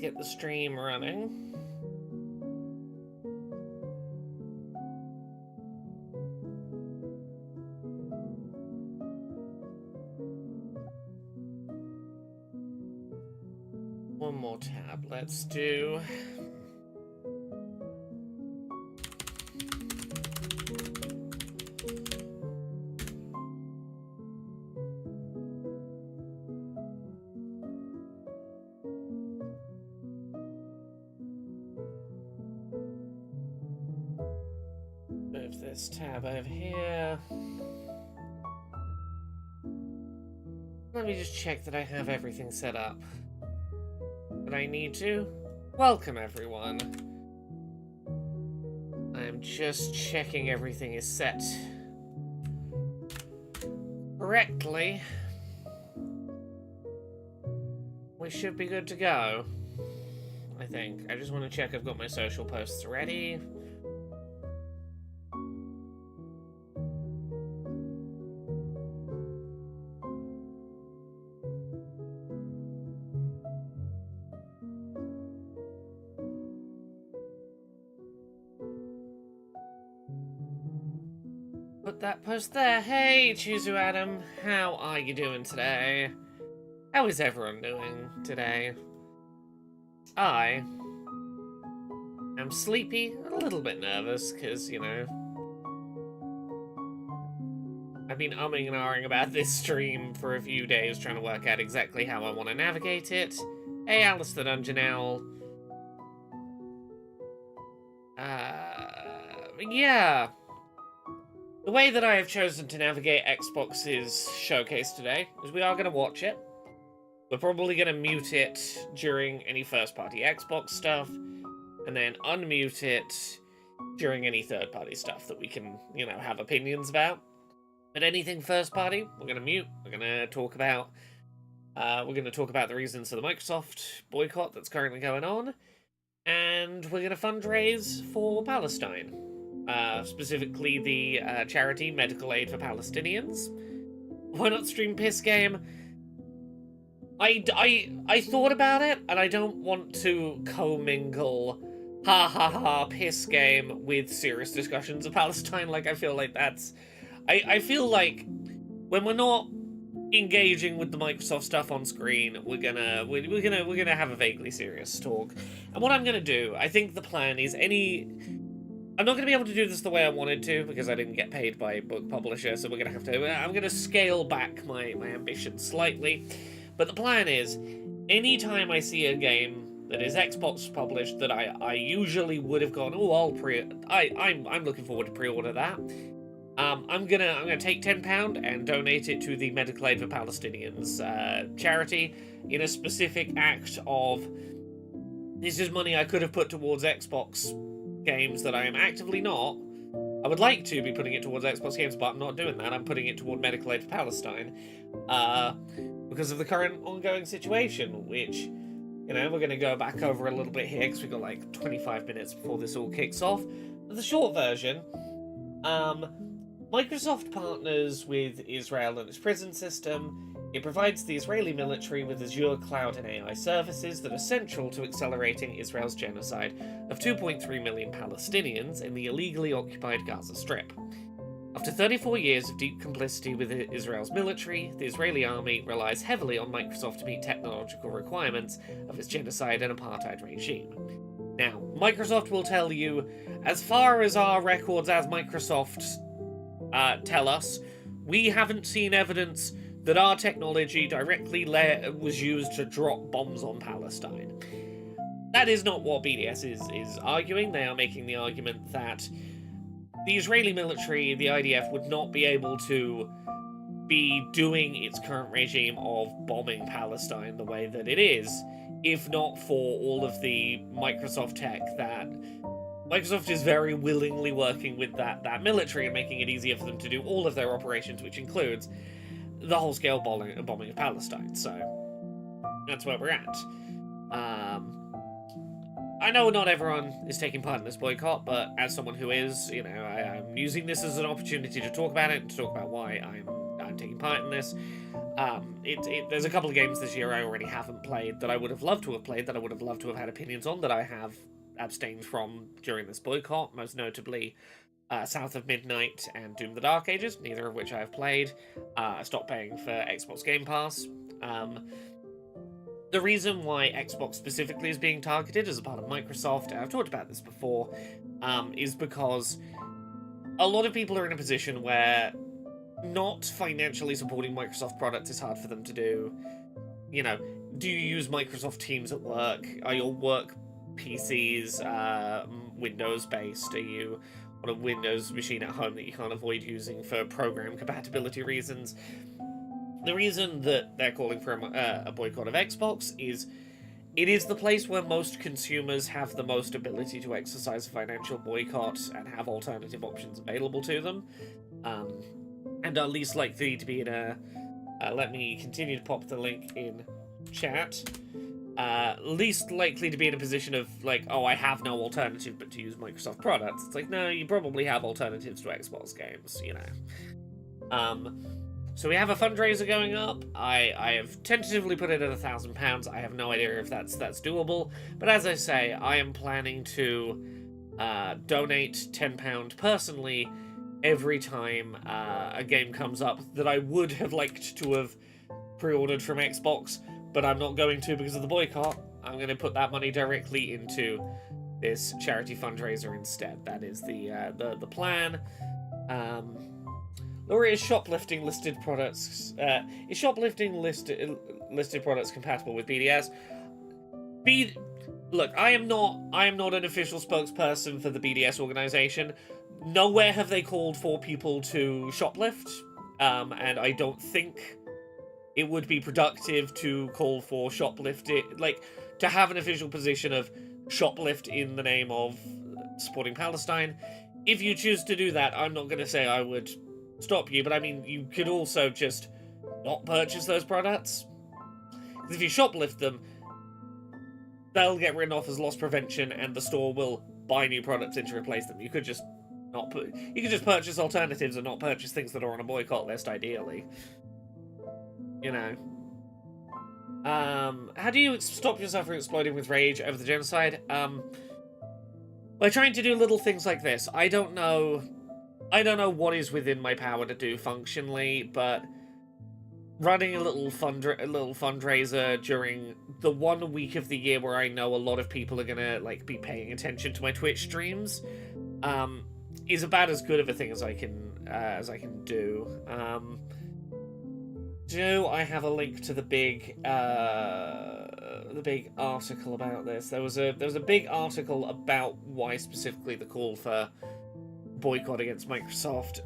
get the stream running. One more tab. Let's do... move this tab over here. Let me just check that I have everything set up that I need to. Welcome, everyone. I'm just checking everything is set correctly. We should be good to go, I think. I just want to check I've got my social posts ready. Put that post there. Hey, Chizu Adam. How are you doing today? How is everyone doing today? I am sleepy, a little bit nervous, because, you know, I've been umming and ahhing about this stream for a few days, trying to work out exactly how I want to navigate it. Hey, Alice the Dungeon Owl. Yeah. The way that I have chosen to navigate Xbox's showcase today is we are going to watch it. We're probably going to mute it during any first-party Xbox stuff, and then unmute it during any third-party stuff that we can, you know, have opinions about. But anything first-party, we're going to mute. We're going to talk about the reasons for the Microsoft boycott that's currently going on, and we're going to fundraise for Palestine. Specifically the charity Medical Aid for Palestinians. Why not stream Piss Game? I thought about it, and I don't want to commingle Piss Game with serious discussions of Palestine. Like, I feel like that's... I feel like when we're not engaging with the Microsoft stuff on screen, we're gonna have a vaguely serious talk. And what I'm gonna do, I think the plan is I'm not going to be able to do this the way I wanted to, because I didn't get paid by book publisher, so I'm going to scale back my ambition slightly. But the plan is, anytime I see a game that is Xbox published that I usually would have gone, oh, I'm looking forward to pre-order that. I'm gonna take £10 and donate it to the Medical Aid for Palestinians charity in a specific act of, this is money I could have put towards Xbox games that I am actively not. I would like to be putting it towards Xbox games, but I'm not doing that. I'm putting it toward Medical Aid for Palestine because of the current ongoing situation, which, you know, we're going to go back over a little bit here because we've got like 25 minutes before this all kicks off. But the short version, Microsoft partners with Israel and its prison system. It provides the Israeli military with Azure cloud and AI services that are central to accelerating Israel's genocide of 2.3 million Palestinians in the illegally occupied Gaza Strip. After 34 years of deep complicity with Israel's military, the Israeli army relies heavily on Microsoft to meet technological requirements of its genocide and apartheid regime. Now, Microsoft will tell you, as far as our records as Microsoft tell us, we haven't seen evidence that our technology directly was used to drop bombs on Palestine. That is not what BDS is arguing. They are making the argument that the Israeli military, the IDF, would not be able to be doing its current regime of bombing Palestine the way that it is, if not for all of the Microsoft tech that Microsoft is very willingly working with that military and making it easier for them to do all of their operations, which includes the whole-scale bombing of Palestine. So that's where we're at. I know not everyone is taking part in this boycott, but as someone who is, you know, I'm using this as an opportunity to talk about it and to talk about why I'm taking part in this. There's a couple of games this year I already haven't played that I would have loved to have played, that I would have loved to have had opinions on, that I have abstained from during this boycott, most notably South of Midnight and Doom the Dark Ages, neither of which I have played. I stopped paying for Xbox Game Pass. The reason why Xbox specifically is being targeted as a part of Microsoft, and I've talked about this before, is because a lot of people are in a position where not financially supporting Microsoft products is hard for them to do. You know, do you use Microsoft Teams at work? Are your work PCs Windows-based? Are you on a Windows machine at home that you can't avoid using for program compatibility reasons? The reason that they're calling for a boycott of Xbox is it is the place where most consumers have the most ability to exercise a financial boycott and have alternative options available to them, and are least likely to be in a... let me continue to pop the link in chat. Least likely to be in a position of, like, oh, I have no alternative but to use Microsoft products. It's like, no, you probably have alternatives to Xbox games, you know. So we have a fundraiser going up. I have tentatively put it at £1,000. I have no idea if that's doable. But as I say, I am planning to donate £10 personally every time a game comes up that I would have liked to have pre-ordered from Xbox, but I'm not going to because of the boycott. I'm going to put that money directly into this charity fundraiser instead. That is the plan. Laura, is shoplifting listed products listed products compatible with BDS? Look, I am not an official spokesperson for the BDS organization. Nowhere have they called for people to shoplift, and I don't think it would be productive to call for shoplifting, like, to have an official position of shoplift in the name of supporting Palestine. If you choose to do that, I'm not going to say I would stop you, but I mean, you could also just not purchase those products. Because if you shoplift them, they'll get written off as loss prevention, and the store will buy new products in to replace them. You could just purchase alternatives and not purchase things that are on a boycott list, ideally. You know. How do you stop yourself from exploding with rage over the genocide? By trying to do little things like this. I don't know what is within my power to do functionally, but running a little fundraiser during the 1 week of the year where I know a lot of people are gonna, like, be paying attention to my Twitch streams, is about as good of a thing as I can do. Do I have a link to the big article about this? There was a big article about why specifically the call for boycott against Microsoft.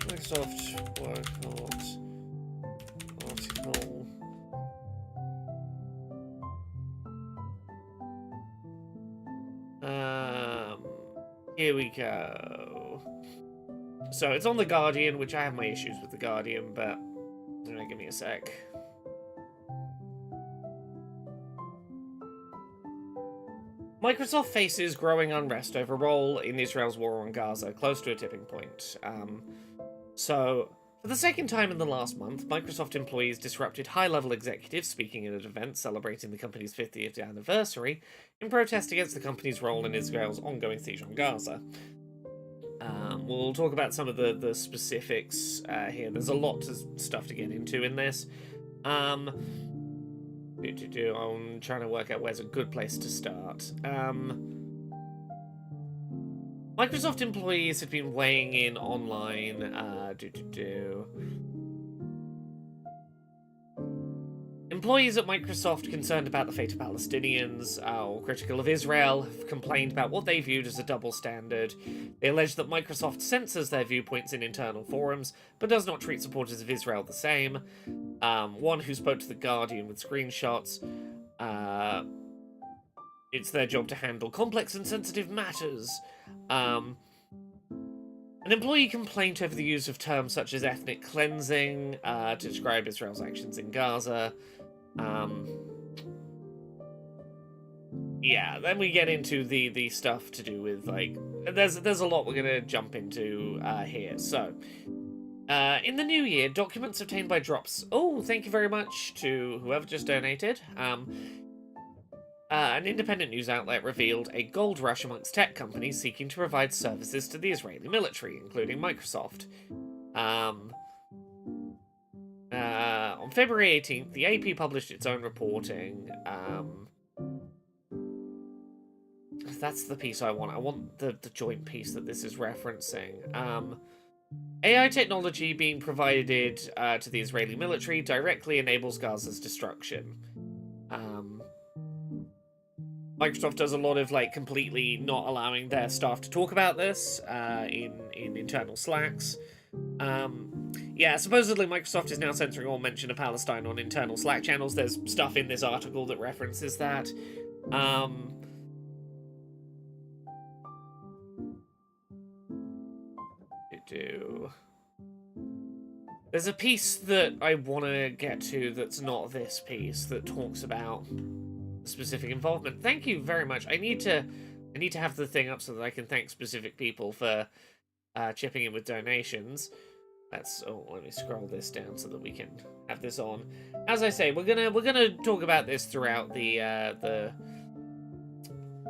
Microsoft boycott article. Here we go. So it's on The Guardian, which I have my issues with The Guardian, but give me a sec. Microsoft faces growing unrest over role in Israel's war on Gaza, close to a tipping point. So, for the second time in the last month, Microsoft employees disrupted high-level executives speaking at an event celebrating the company's 50th anniversary in protest against the company's role in Israel's ongoing siege on Gaza. We'll talk about some of the specifics here. There's a lot of stuff to get into in this. I'm trying to work out where's a good place to start. Microsoft employees have been weighing in online. Employees at Microsoft concerned about the fate of Palestinians, or critical of Israel, have complained about what they viewed as a double standard. They allege that Microsoft censors their viewpoints in internal forums, but does not treat supporters of Israel the same. One who spoke to The Guardian with screenshots, it's their job to handle complex and sensitive matters. An employee complained over the use of terms such as ethnic cleansing to describe Israel's actions in Gaza. yeah, then we get into the stuff to do with, like, there's a lot we're gonna jump into here. So, in the new year, documents obtained by drops. Oh, thank you very much to whoever just donated. An independent news outlet revealed a gold rush amongst tech companies seeking to provide services to the Israeli military, including Microsoft. On February 18th, the AP published its own reporting. That's the piece I want. I want the joint piece that this is referencing. AI technology being provided to the Israeli military directly enables Gaza's destruction. Microsoft does a lot of, like, completely not allowing their staff to talk about this in internal Slacks. Yeah, supposedly Microsoft is now censoring all mention of Palestine on internal Slack channels. There's stuff in this article that references that. There's a piece that I want to get to that's not this piece that talks about specific involvement. Thank you very much. I need to have the thing up so that I can thank specific people for chipping in with donations. Let me scroll this down so that we can have this on. As I say, we're gonna talk about this throughout the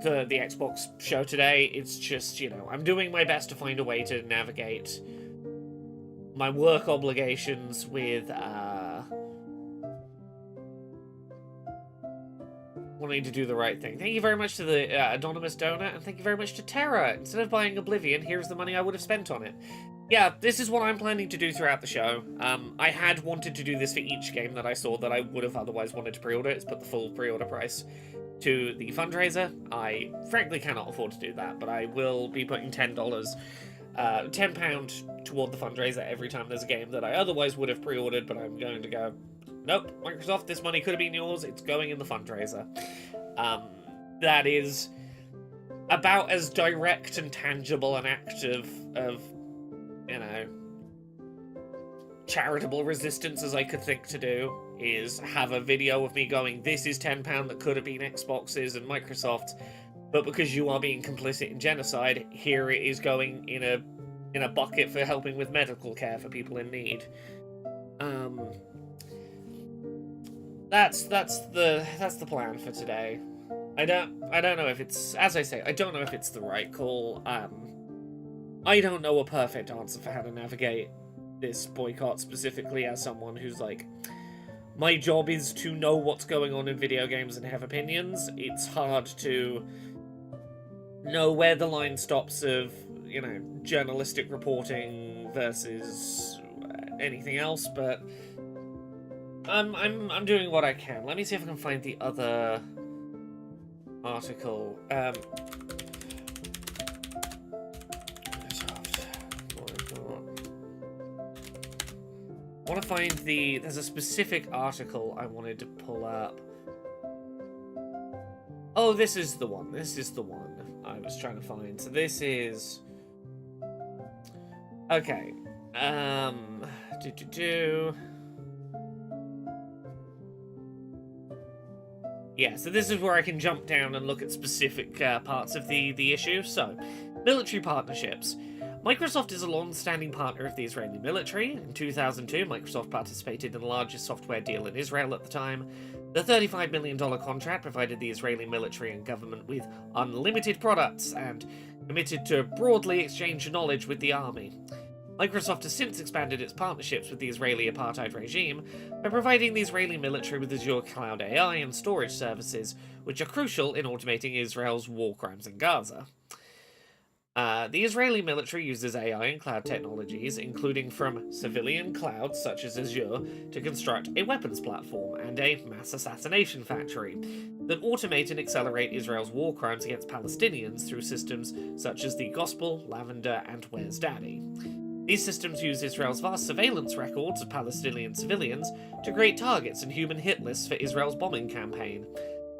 Xbox show today. It's just, you know, I'm doing my best to find a way to navigate my work obligations with wanting to do the right thing. Thank you very much to the anonymous donor, and thank you very much to Terra. Instead of buying Oblivion, here's the money I would have spent on it. Yeah, this is what I'm planning to do throughout the show. I had wanted to do this for each game that I saw that I would have otherwise wanted to pre-order. It's put the full pre-order price to the fundraiser. I frankly cannot afford to do that, but I will be putting £10 toward the fundraiser every time there's a game that I otherwise would have pre-ordered, but I'm going to go, nope, Microsoft, this money could have been yours, it's going in the fundraiser. That is about as direct and tangible an act of you know, charitable resistance as I could think to do, is have a video of me going, this is £10 that could have been Xbox's and Microsoft's, but because you are being complicit in genocide, here it is going in a bucket for helping with medical care for people in need. That's the plan for today. I don't know if it's, as I say, I don't know if it's the right call. I don't know a perfect answer for how to navigate this boycott, specifically as someone who's like, my job is to know what's going on in video games and have opinions. It's hard to know where the line stops of, you know, journalistic reporting versus anything else, but I'm doing what I can. Let me see if I can find the other article. I want to find there's a specific article I wanted to pull up. Oh, this is the one. This is the one I was trying to find. So this is... Okay. Yeah, so this is where I can jump down and look at specific parts of the issue. So, military partnerships. Microsoft is a long-standing partner of the Israeli military. In 2002, Microsoft participated in the largest software deal in Israel at the time. The $35 million contract provided the Israeli military and government with unlimited products and committed to broadly exchange knowledge with the army. Microsoft has since expanded its partnerships with the Israeli apartheid regime by providing the Israeli military with Azure Cloud AI and storage services, which are crucial in automating Israel's war crimes in Gaza. The Israeli military uses AI and cloud technologies, including from civilian clouds such as Azure, to construct a weapons platform and a mass assassination factory that automate and accelerate Israel's war crimes against Palestinians through systems such as the Gospel, Lavender, and Where's Daddy. These systems use Israel's vast surveillance records of Palestinian civilians to create targets and human hit lists for Israel's bombing campaign.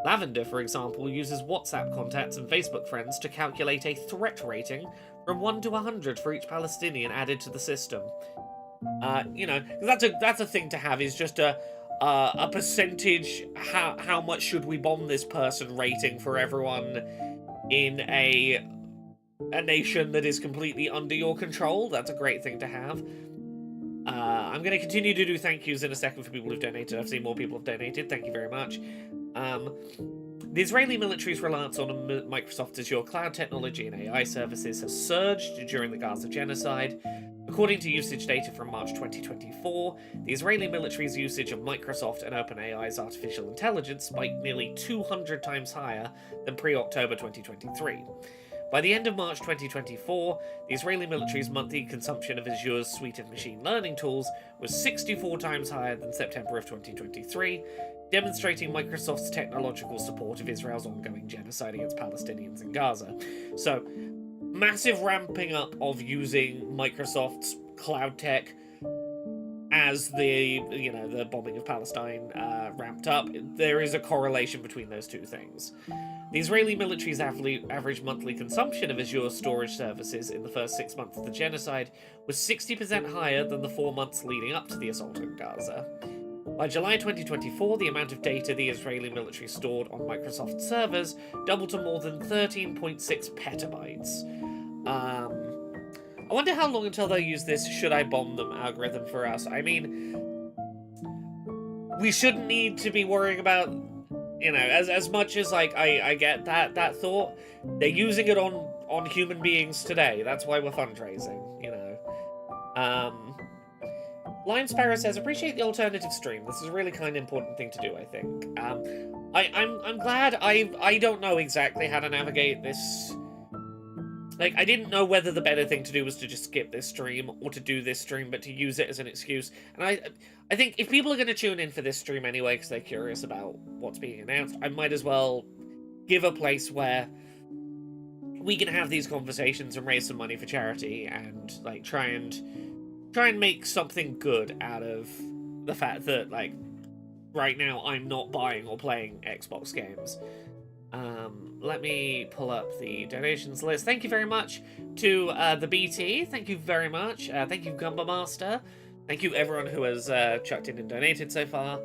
Lavender, for example, uses WhatsApp contacts and Facebook friends to calculate a threat rating from 1 to 100 for each Palestinian added to the system. You know, that's a thing to have, is just a percentage, how much should we bomb this person rating for everyone in a nation that is completely under your control. That's a great thing to have. I'm going to continue to do thank yous in a second for people who've donated. I've seen more people have donated. Thank you very much. The Israeli military's reliance on Microsoft's Azure cloud technology and AI services has surged during the Gaza genocide. According to usage data from March 2024, the Israeli military's usage of Microsoft and OpenAI's artificial intelligence spiked nearly 200 times higher than pre-October 2023. By the end of March 2024, the Israeli military's monthly consumption of Azure's suite of machine learning tools was 64 times higher than September of 2023, demonstrating Microsoft's technological support of Israel's ongoing genocide against Palestinians in Gaza. So, massive ramping up of using Microsoft's cloud tech as the bombing of Palestine ramped up. There is a correlation between those two things. The Israeli military's average monthly consumption of Azure storage services in the first 6 months of the genocide was 60% higher than the 4 months leading up to the assault on Gaza. By July 2024, the amount of data the Israeli military stored on Microsoft servers doubled to more than 13.6 petabytes. I wonder how long until they'll use this should I bomb them algorithm for us. I mean, we shouldn't need to be worrying about, as much as, like, I get that thought, they're using it on human beings today. That's why we're fundraising, Lion Sparrow says, appreciate the alternative stream. This is a really kind of important thing to do, I think. I'm glad. I don't know exactly how to navigate this. Like, I didn't know whether the better thing to do was to just skip this stream or to do this stream, but to use it as an excuse. And I think if people are going to tune in for this stream anyway because they're curious about what's being announced, I might as well give a place where we can have these conversations and raise some money for charity and, like, try and make something good out of the fact that, like, right now I'm not buying or playing Xbox games. Let me pull up the donations list. Thank you very much to the BT. Thank you very much. Thank you, Gumba Master. Thank you, everyone who has chucked in and donated so far.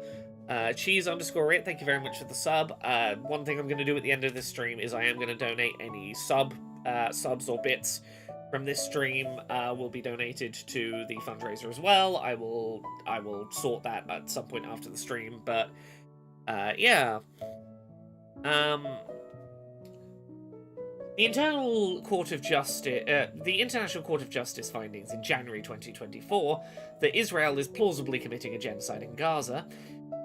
Cheese_it, thank you very much for the sub. One thing I'm going to do at the end of this stream is I am going to donate any subs or bits from this stream will be donated to the fundraiser as well. I will sort that at some point after the stream, but yeah. The International Court of Justice findings in January 2024 that Israel is plausibly committing a genocide in Gaza,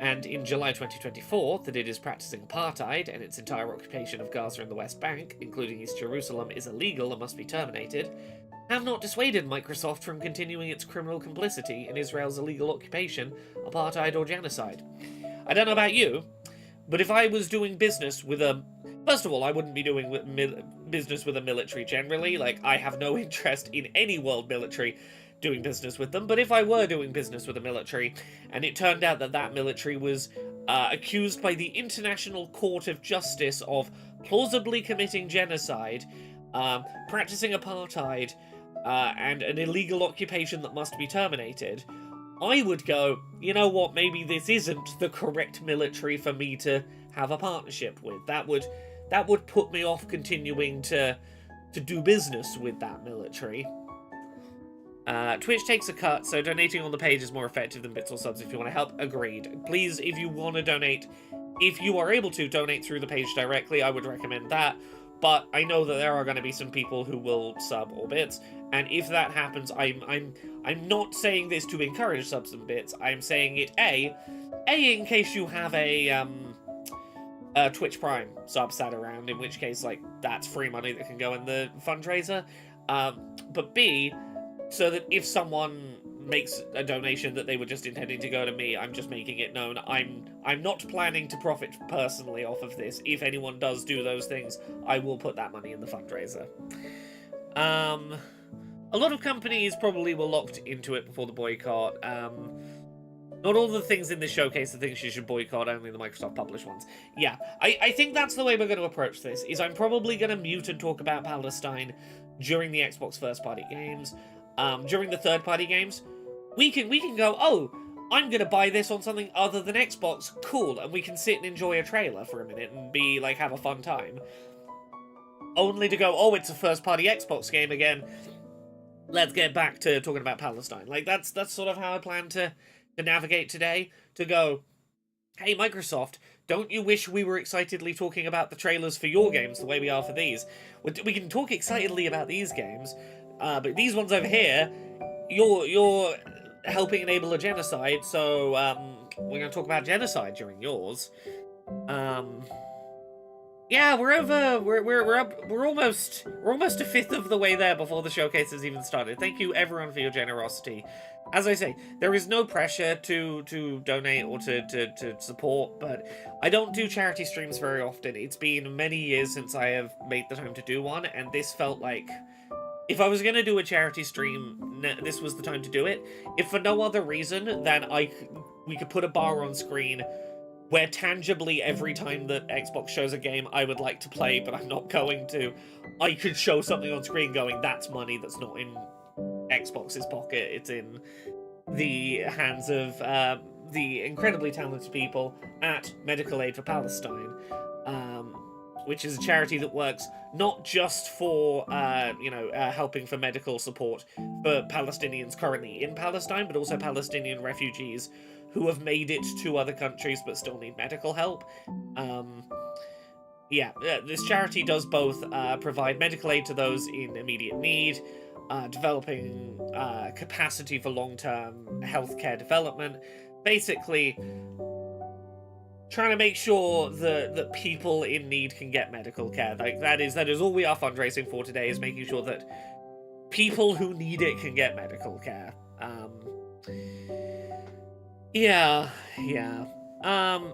and in July 2024 that it is practicing apartheid and its entire occupation of Gaza and the West Bank, including East Jerusalem, is illegal and must be terminated, have not dissuaded Microsoft from continuing its criminal complicity in Israel's illegal occupation, apartheid, or genocide. I don't know about you, but if I was doing business with a... First of all, I wouldn't be doing business with a military generally. Like, I have no interest in any world military doing business with them. But if I were doing business with a military, and it turned out that that military was accused by the International Court of Justice of plausibly committing genocide, practicing apartheid, and an illegal occupation that must be terminated, I would go, you know what, maybe this isn't the correct military for me to have a partnership with. That would put me off continuing to do business with that military. Twitch takes a cut, so donating on the page is more effective than bits or subs if you want to help. Agreed. Please, if you want to donate, if you are able to donate through the page directly, I would recommend that. But I know that there are going to be some people who will sub or bits, and if that happens, I'm not saying this to encourage subs and bits. I'm saying it in case you have a Twitch Prime sub sat around, in which case, like, that's free money that can go in the fundraiser. But B, so that if someone makes a donation that they were just intending to go to me, I'm just making it known I'm not planning to profit personally off of this. If anyone does do those things, I will put that money in the fundraiser. A lot of companies probably were locked into it before the boycott. Not all the things in this showcase are things you should boycott, only the Microsoft published ones. Yeah, I think that's the way we're going to approach this, is I'm probably going to mute and talk about Palestine during the Xbox first-party games. During the third-party games, we can go, oh, I'm gonna buy this on something other than Xbox, cool, and we can sit and enjoy a trailer for a minute and be, like, have a fun time. Only to go, oh, it's a first-party Xbox game again. Let's get back to talking about Palestine. Like, that's sort of how I plan to navigate today. To go, hey, Microsoft, don't you wish we were excitedly talking about the trailers for your games the way we are for these? We can talk excitedly about these games, but these ones over here, you're helping enable a genocide, so we're going to talk about genocide during yours. Yeah, we're almost a fifth of the way there before the showcase has even started. Thank you everyone for your generosity. As I say, there is no pressure to donate or to support, but I don't do charity streams very often. It's been many years since I have made the time to do one, and this felt like, if I was going to do a charity stream, this was the time to do it. If for no other reason than we could put a bar on screen where tangibly every time that Xbox shows a game I would like to play, but I'm not going to, I could show something on screen going, that's money that's not in Xbox's pocket, it's in the hands of the incredibly talented people at Medical Aid for Palestine, which is a charity that works not just for, helping for medical support for Palestinians currently in Palestine, but also Palestinian refugees who have made it to other countries but still need medical help. This charity does both provide medical aid to those in immediate need, developing capacity for long-term healthcare development, basically trying to make sure that people in need can get medical care. Like, that is all we are fundraising for today, is making sure that people who need it can get medical care.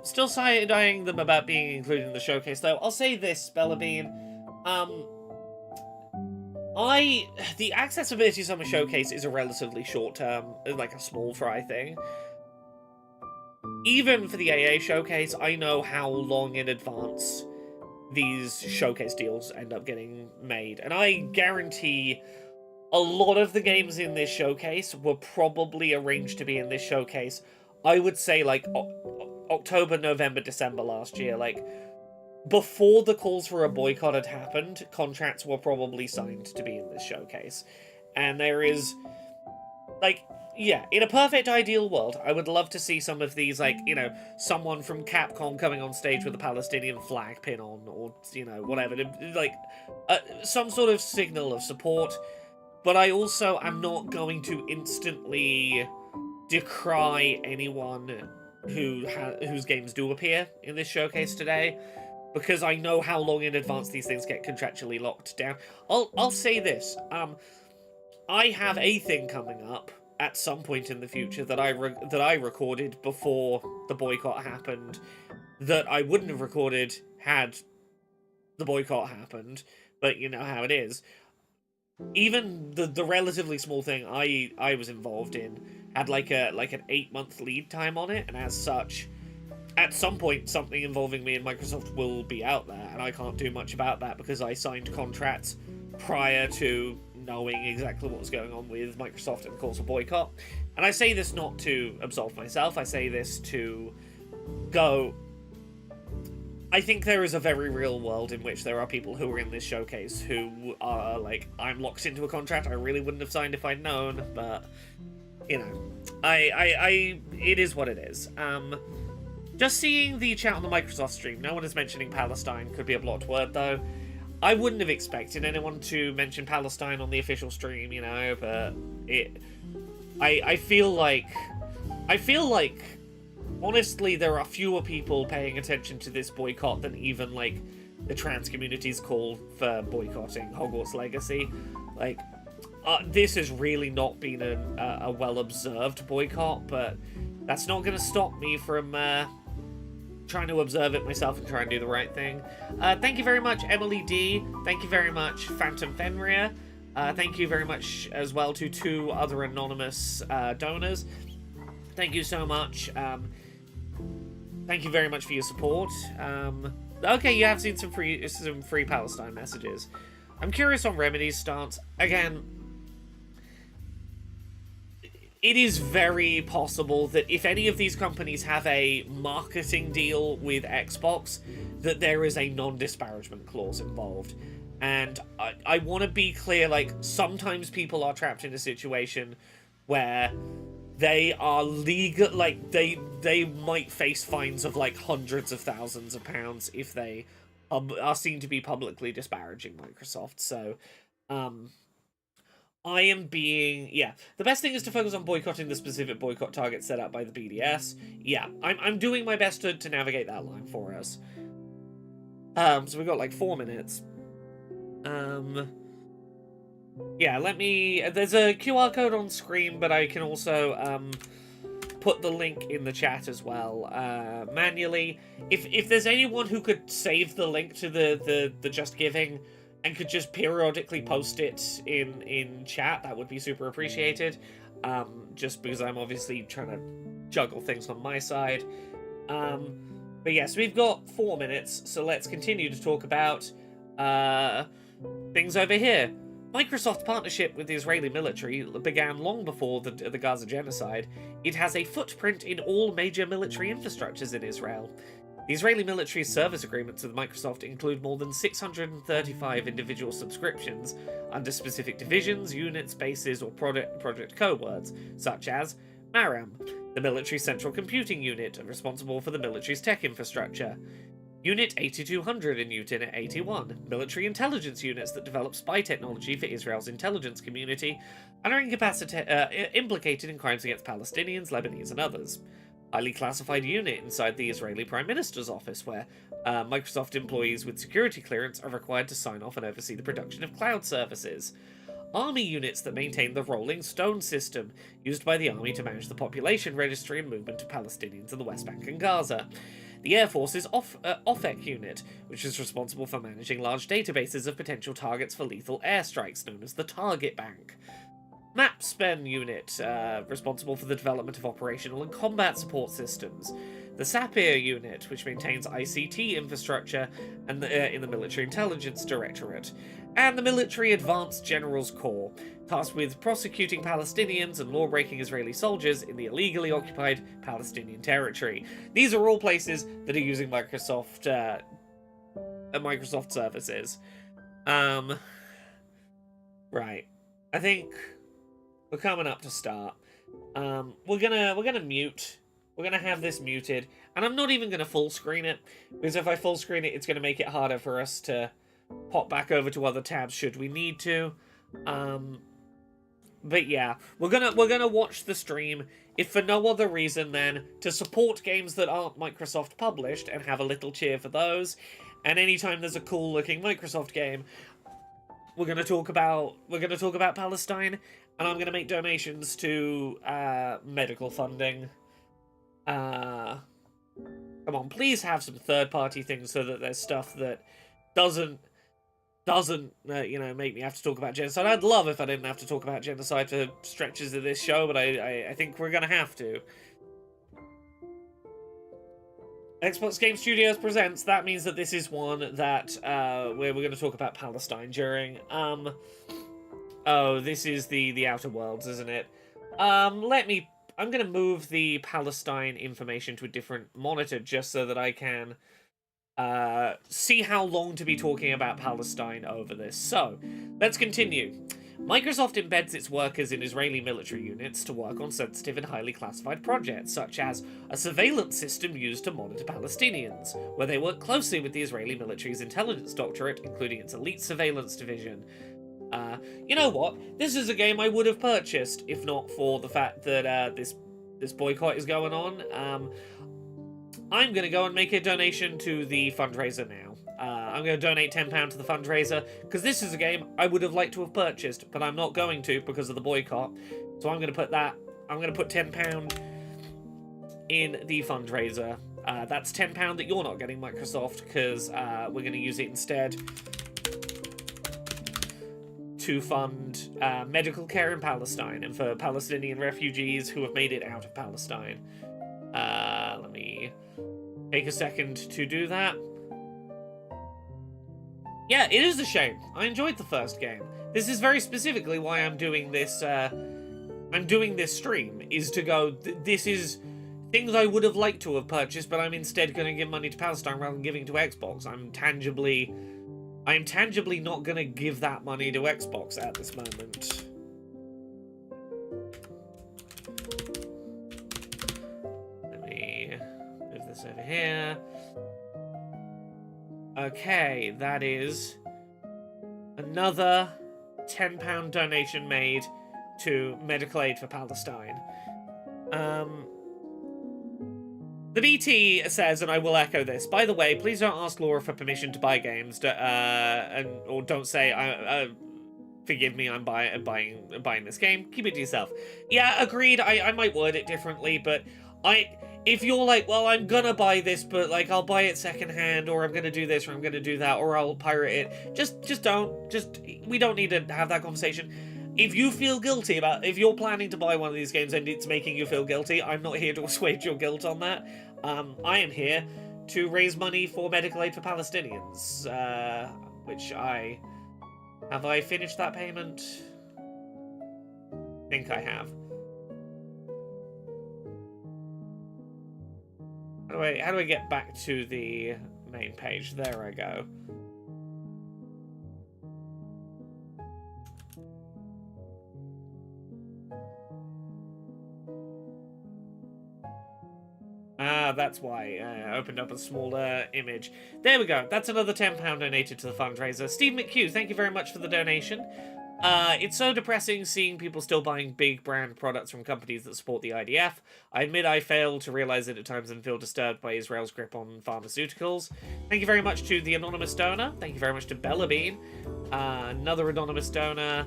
Still side-eyeing them about being included in the showcase, though. I'll say this, Bellabean. The Accessibility Summer Showcase is a relatively short-term, like a small fry thing. Even for the AA Showcase, I know how long in advance these showcase deals end up getting made. And I guarantee a lot of the games in this showcase were probably arranged to be in this showcase, I would say, like, October, November, December last year. Like, before the calls for a boycott had happened, contracts were probably signed to be in this showcase. And there is, like, yeah, in a perfect ideal world, I would love to see some of these, like, someone from Capcom coming on stage with a Palestinian flag pin on, or, whatever, like, some sort of signal of support. But I also am not going to instantly decry anyone whose games do appear in this showcase today, because I know how long in advance these things get contractually locked down. I'll say this, I have a thing coming up at some point in the future that I recorded before the boycott happened, that I wouldn't have recorded had the boycott happened, but you know how it is. Even the relatively small thing I was involved in had like an 8-month lead time on it, and as such, at some point something involving me and Microsoft will be out there, and I can't do much about that because I signed contracts prior to knowing exactly what was going on with Microsoft and the calls for boycott. And I say this not to absolve myself, I say this to go, I think there is a very real world in which there are people who are in this showcase who are like, I'm locked into a contract I really wouldn't have signed if I'd known, but, it is what it is. Just seeing the chat on the Microsoft stream, no one is mentioning Palestine, could be a blocked word though. I wouldn't have expected anyone to mention Palestine on the official stream, but I feel like, honestly, there are fewer people paying attention to this boycott than even, like, the trans community's call for boycotting Hogwarts Legacy. Like, this has really not been a well-observed boycott, but that's not going to stop me from trying to observe it myself and try and do the right thing. Thank you very much, Emily D. Thank you very much, Phantom Fenrir. Thank you very much as well to 2 other anonymous donors. Thank you so much. Thank you very much for your support. Okay, you have seen some free Palestine messages. I'm curious on Remedy's stance. Again, it is very possible that if any of these companies have a marketing deal with Xbox, that there is a non-disparagement clause involved. And I want to be clear, like, sometimes people are trapped in a situation where they are legal, like, they might face fines of, like, hundreds of thousands of pounds if they are seen to be publicly disparaging Microsoft. So, I am being... Yeah, the best thing is to focus on boycotting the specific boycott targets set out by the BDS. Yeah, I'm doing my best to navigate that line for us. So we've got, like, 4 minutes. Yeah, let me... There's a QR code on screen, but I can also, put the link in the chat as well, manually. If there's anyone who could save the link to the Just Giving and could just periodically post it in chat, that would be super appreciated. Just because I'm obviously trying to juggle things on my side. But yes, we've got 4 minutes, so let's continue to talk about things over here. Microsoft's partnership with the Israeli military began long before the Gaza genocide. It has a footprint in all major military infrastructures in Israel. The Israeli military's service agreements with Microsoft include more than 635 individual subscriptions under specific divisions, units, bases, or project codewords, such as MARAM, the military central computing unit responsible for the military's tech infrastructure. Unit 8200 and Unit 81, military intelligence units that develop spy technology for Israel's intelligence community and are implicated in crimes against Palestinians, Lebanese, and others. Highly classified unit inside the Israeli Prime Minister's office, where Microsoft employees with security clearance are required to sign off and oversee the production of cloud services. Army units that maintain the Rolling Stone system, used by the army to manage the population registry and movement of Palestinians in the West Bank and Gaza. The Air Force's OFEC unit, which is responsible for managing large databases of potential targets for lethal airstrikes, known as the Target Bank. MAPSPEN unit, responsible for the development of operational and combat support systems. The SAPIR unit, which maintains ICT infrastructure and in the Military Intelligence Directorate. And the Military Advanced Generals Corps, tasked with prosecuting Palestinians and law-breaking Israeli soldiers in the illegally occupied Palestinian territory. These are all places that are using Microsoft services. Right. I think we're coming up to start. We're gonna mute. We're gonna have this muted, and I'm not even gonna full screen it, because if I full screen it, it's gonna make it harder for us to pop back over to other tabs should we need to. But yeah, we're gonna watch the stream, if for no other reason than to support games that aren't Microsoft published and have a little cheer for those. And anytime there's a cool looking Microsoft game, we're gonna talk about Palestine, and I'm gonna make donations to medical funding. Come on, please have some third-party things so that there's stuff that doesn't make me have to talk about genocide. I'd love if I didn't have to talk about genocide for stretches of this show, but I think we're gonna have to. Xbox Game Studios presents. That means that this is one that where we're going to talk about Palestine during. Oh, this is the Outer Worlds, isn't it? I'm going to move the Palestine information to a different monitor just so that I can see how long to be talking about Palestine over this. So, let's continue. Microsoft embeds its workers in Israeli military units to work on sensitive and highly classified projects, such as a surveillance system used to monitor Palestinians, where they work closely with the Israeli military's intelligence doctorate, including its elite surveillance division. You know what? This is a game I would have purchased, if not for the fact that this boycott is going on. I'm going to go and make a donation to the fundraiser now. I'm going to donate £10 to the fundraiser, because this is a game I would have liked to have purchased, but I'm not going to because of the boycott. So I'm going to put £10 in the fundraiser. That's £10 that you're not getting, Microsoft, because we're going to use it instead to fund medical care in Palestine and for Palestinian refugees who have made it out of Palestine. Let me take a second to do that. Yeah, it is a shame. I enjoyed the first game. This is very specifically why I'm doing this I'm doing this stream is to go, this is things I would have liked to have purchased, but I'm instead going to give money to Palestine rather than giving to Xbox. I'm tangibly not going to give that money to Xbox at this moment. Let me move this over here. Okay, that is another £10 donation made to medical aid for Palestine. The BT says, and I will echo this, by the way, please don't ask Laura for permission to buy games, or don't say, forgive me, I'm buying this game. Keep it to yourself. Yeah, agreed, I might word it differently, but if you're like, well, I'm gonna buy this, but like, I'll buy it secondhand, or I'm gonna do this, or I'm gonna do that, or I'll pirate it, just don't, we don't need to have that conversation. If you feel guilty if you're planning to buy one of these games and it's making you feel guilty, I'm not here to assuage your guilt on that. I am here to raise money for medical aid for Palestinians, which have I finished that payment? I think I have. How do I get back to the main page? There I go. That's why I opened up a smaller image. There we go. That's another £10 donated to the fundraiser. Steve McHugh, thank you very much for the donation. It's so depressing seeing people still buying big brand products from companies that support the IDF. I admit I fail to realize it at times and feel disturbed by Israel's grip on pharmaceuticals. Thank you very much to the anonymous donor. Thank you very much to Bella Bean, another anonymous donor.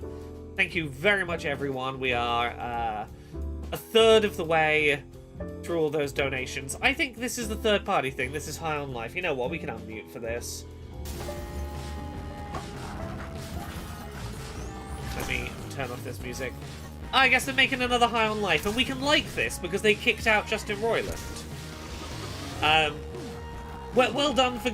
Thank you very much, everyone. We are a third of the way through all those donations. I think this is the third party thing. This is High on Life. You know what? We can unmute for this. Let me turn off this music. I guess they're making another High on Life, and we can like this because they kicked out Justin Roiland. Well done for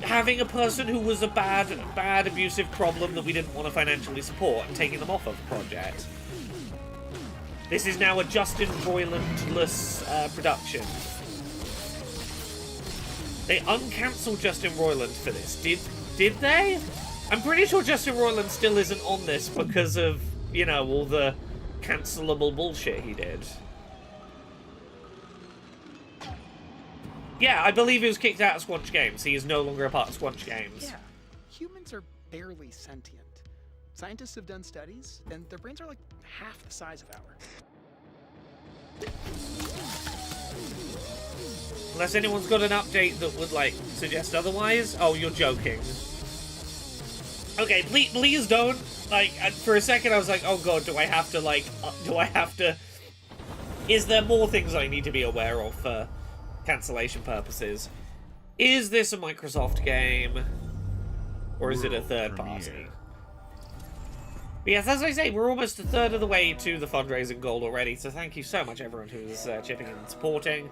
having a person who was a bad abusive problem that we didn't want to financially support and taking them off of the project. This is now a Justin Roiland-less production. They uncancelled Justin Roiland for this. Did they? I'm pretty sure Justin Roiland still isn't on this because of, you know, all the cancelable bullshit he did. Yeah, I believe he was kicked out of Squanch Games. He is no longer a part of Squanch Games. Yeah, humans are barely sentient. Scientists have done studies, and their brains are like half the size of ours. Unless anyone's got an update that would, like, suggest otherwise. Oh, you're joking. Okay, please don't. Like, for a second I was like, oh god, do I have to... Is there more things I need to be aware of for cancellation purposes? Is this a Microsoft game? Or is it a third party? But yes, as I say, we're almost a third of the way to the fundraising goal already, so thank you so much everyone who's chipping in and supporting.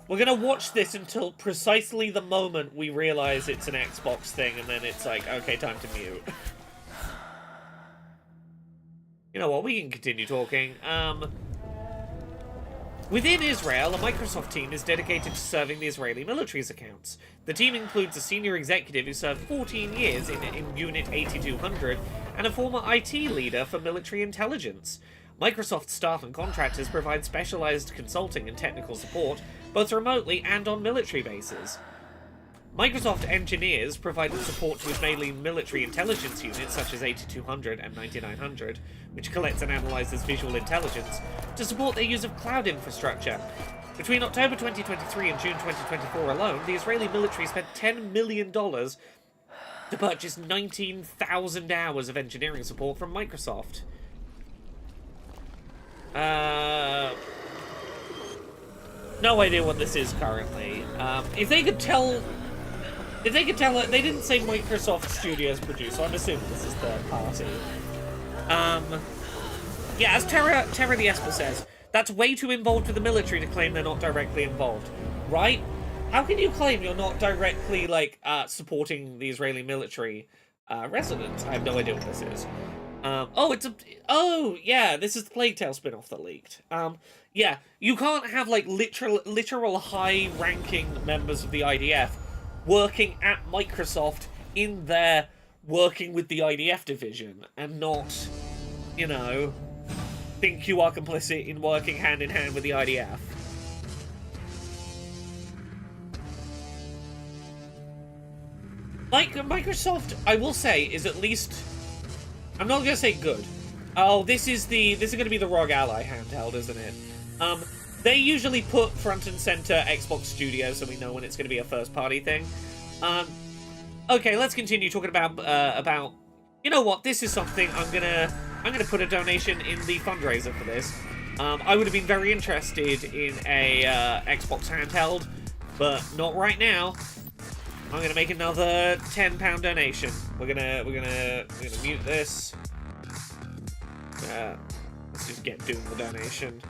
We're going to watch this until precisely the moment we realize it's an Xbox thing, and then it's like, okay, time to mute. You know what, we can continue talking. Within Israel, a Microsoft team is dedicated to serving the Israeli military's accounts. The team includes a senior executive who served 14 years in Unit 8200 and a former IT leader for military intelligence. Microsoft staff and contractors provide specialized consulting and technical support, both remotely and on military bases. Microsoft engineers provided support to mainly military intelligence units such as 8200 and 9900, which collects and analyzes visual intelligence, to support their use of cloud infrastructure. Between October 2023 and June 2024 alone, the Israeli military spent $10 million to purchase 19,000 hours of engineering support from Microsoft. No idea what this is currently. If they could tell, they didn't say Microsoft Studios produce, so I'm assuming this is third party. Yeah, as Terra the Esper says, that's way too involved with the military to claim they're not directly involved, right? How can you claim you're not directly, like, supporting the Israeli military residents? I have no idea what this is. Oh, yeah, this is the Plague Tale spin-off that leaked. Yeah, you can't have, like, literal high-ranking members of the IDF working at Microsoft in their working with the IDF division and not, you know, think you are complicit in working hand-in-hand with the IDF. Like, Microsoft, I will say, is at least... I'm not gonna say good. Oh, this is gonna be the ROG Ally handheld, isn't it? They usually put front and center Xbox Studio, so we know when it's gonna be a first-party thing. Okay, let's continue talking about... You know what? This is something I'm gonna put a donation in the fundraiser for this. I would have been very interested in a Xbox handheld, but not right now. I'm gonna make another £10 donation. We're gonna mute this. Let's just get doing the donation.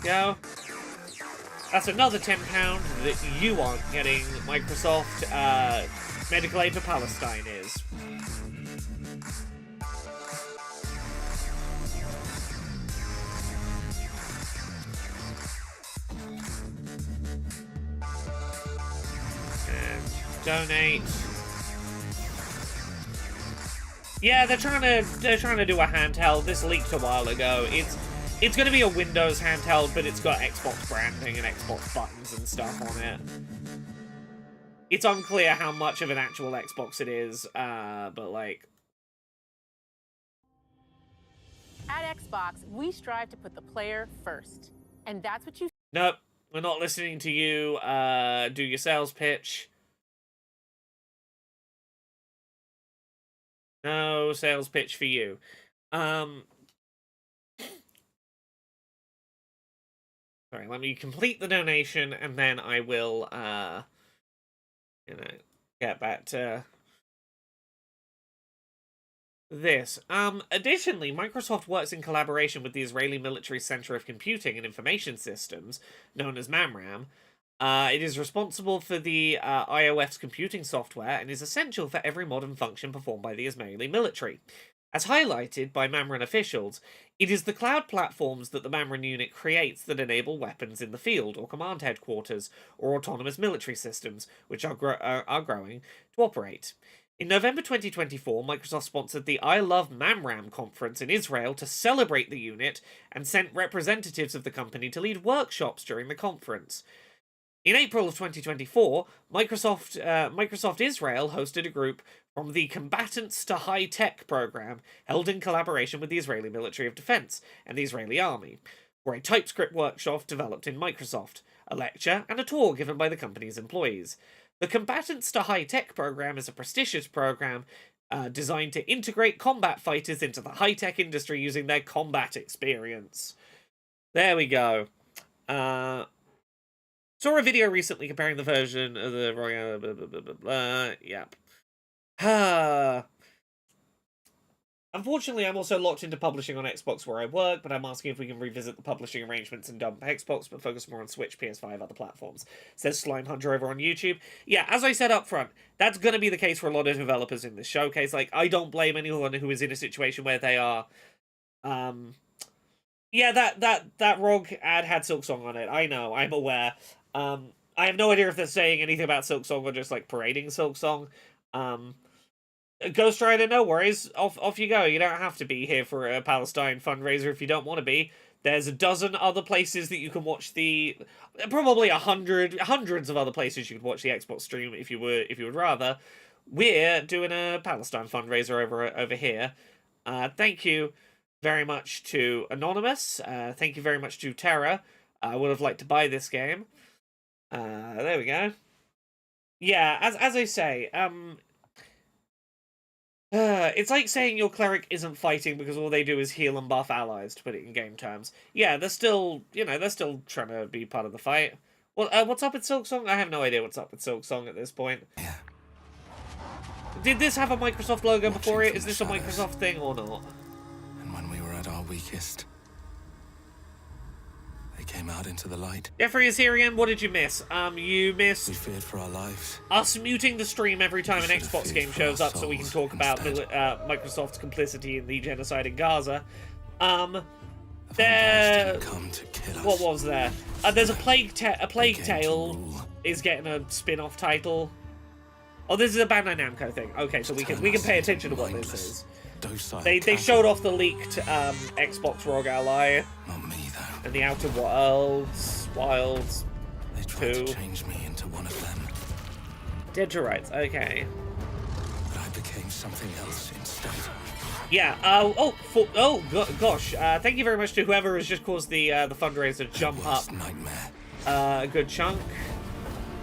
Go. That's another £10 that you aren't getting. Microsoft medical aid for Palestine is. And donate. Yeah, they're trying to do a handheld. This leaked a while ago. It's going to be a Windows handheld, but it's got Xbox branding and Xbox buttons and stuff on it. It's unclear how much of an actual Xbox it is, but like... At Xbox, we strive to put the player first. And that's what you... Nope, we're not listening to you. Do your sales pitch. No sales pitch for you. Sorry, let me complete the donation, and then I will, get back to this. Additionally, Microsoft works in collaboration with the Israeli Military Center of Computing and Information Systems, known as MAMRAM. It is responsible for the IOF's computing software and is essential for every modern function performed by the Israeli military. As highlighted by Mamran officials, it is the cloud platforms that the Mamran unit creates that enable weapons in the field, or command headquarters, or autonomous military systems, which are growing, to operate. In November 2024, Microsoft sponsored the I Love Mamram conference in Israel to celebrate the unit and sent representatives of the company to lead workshops during the conference. In April of 2024, Microsoft Israel hosted a group from the Combatants to High Tech program held in collaboration with the Israeli Military of Defense and the Israeli Army for a TypeScript workshop developed in Microsoft, a lecture, and a tour given by the company's employees. The Combatants to High Tech program is a prestigious program designed to integrate combat fighters into the high-tech industry using their combat experience. There we go. Saw a video recently comparing the version of the Royal... Yep. Unfortunately, I'm also locked into publishing on Xbox where I work, but I'm asking if we can revisit the publishing arrangements and dump Xbox, but focus more on Switch, PS5, other platforms. Says Slime Hunter over on YouTube. Yeah, as I said up front, that's going to be the case for a lot of developers in this showcase. Like, I don't blame anyone who is in a situation where they are... Yeah, that ROG ad had Silksong on it. I know, I'm aware. I have no idea if they're saying anything about Silksong or just, like, parading Silksong. Ghost Rider, no worries. Off you go. You don't have to be here for a Palestine fundraiser if you don't want to be. There's a dozen other places that you can watch the... Probably hundreds of other places you could watch the Xbox stream if you would rather. We're doing a Palestine fundraiser over here. Thank you very much to Anonymous. Thank you very much to Terra. I would have liked to buy this game. There we go. Yeah, as I say, it's like saying your cleric isn't fighting because all they do is heal and buff allies, to put it in game terms. Yeah, they're still, they're still trying to be part of the fight. Well, what's up with Silksong? I have no idea what's up with Silksong at this point. Yeah. Did this have a Microsoft logo before it? Is this a Microsoft thing or not? And when we were at our weakest, They came out into the light. Jeffrey is here again. What did you miss? You We missed feared for our lives. us muting the stream every time an We should have Xbox feared game for shows our up so we can souls talk about instead. Microsoft's complicity in the genocide in Gaza. The vampires There... didn't come to kill us. What was there? There's a Plague They came to Tale rule. is getting a spin-off title. Oh, this is a Bandai Namco thing. Okay, so we can pay attention to what this is. Docile They cattle. showed off the leaked Xbox Rogue Ally Not me, though. and the Outer Wilds They tried to 2. change me into one of them, Dead to Rights. Okay. but I became something else instead. Yeah. Gosh. Thank you very much to whoever has just caused the fundraiser to jump up Worst nightmare. a good chunk.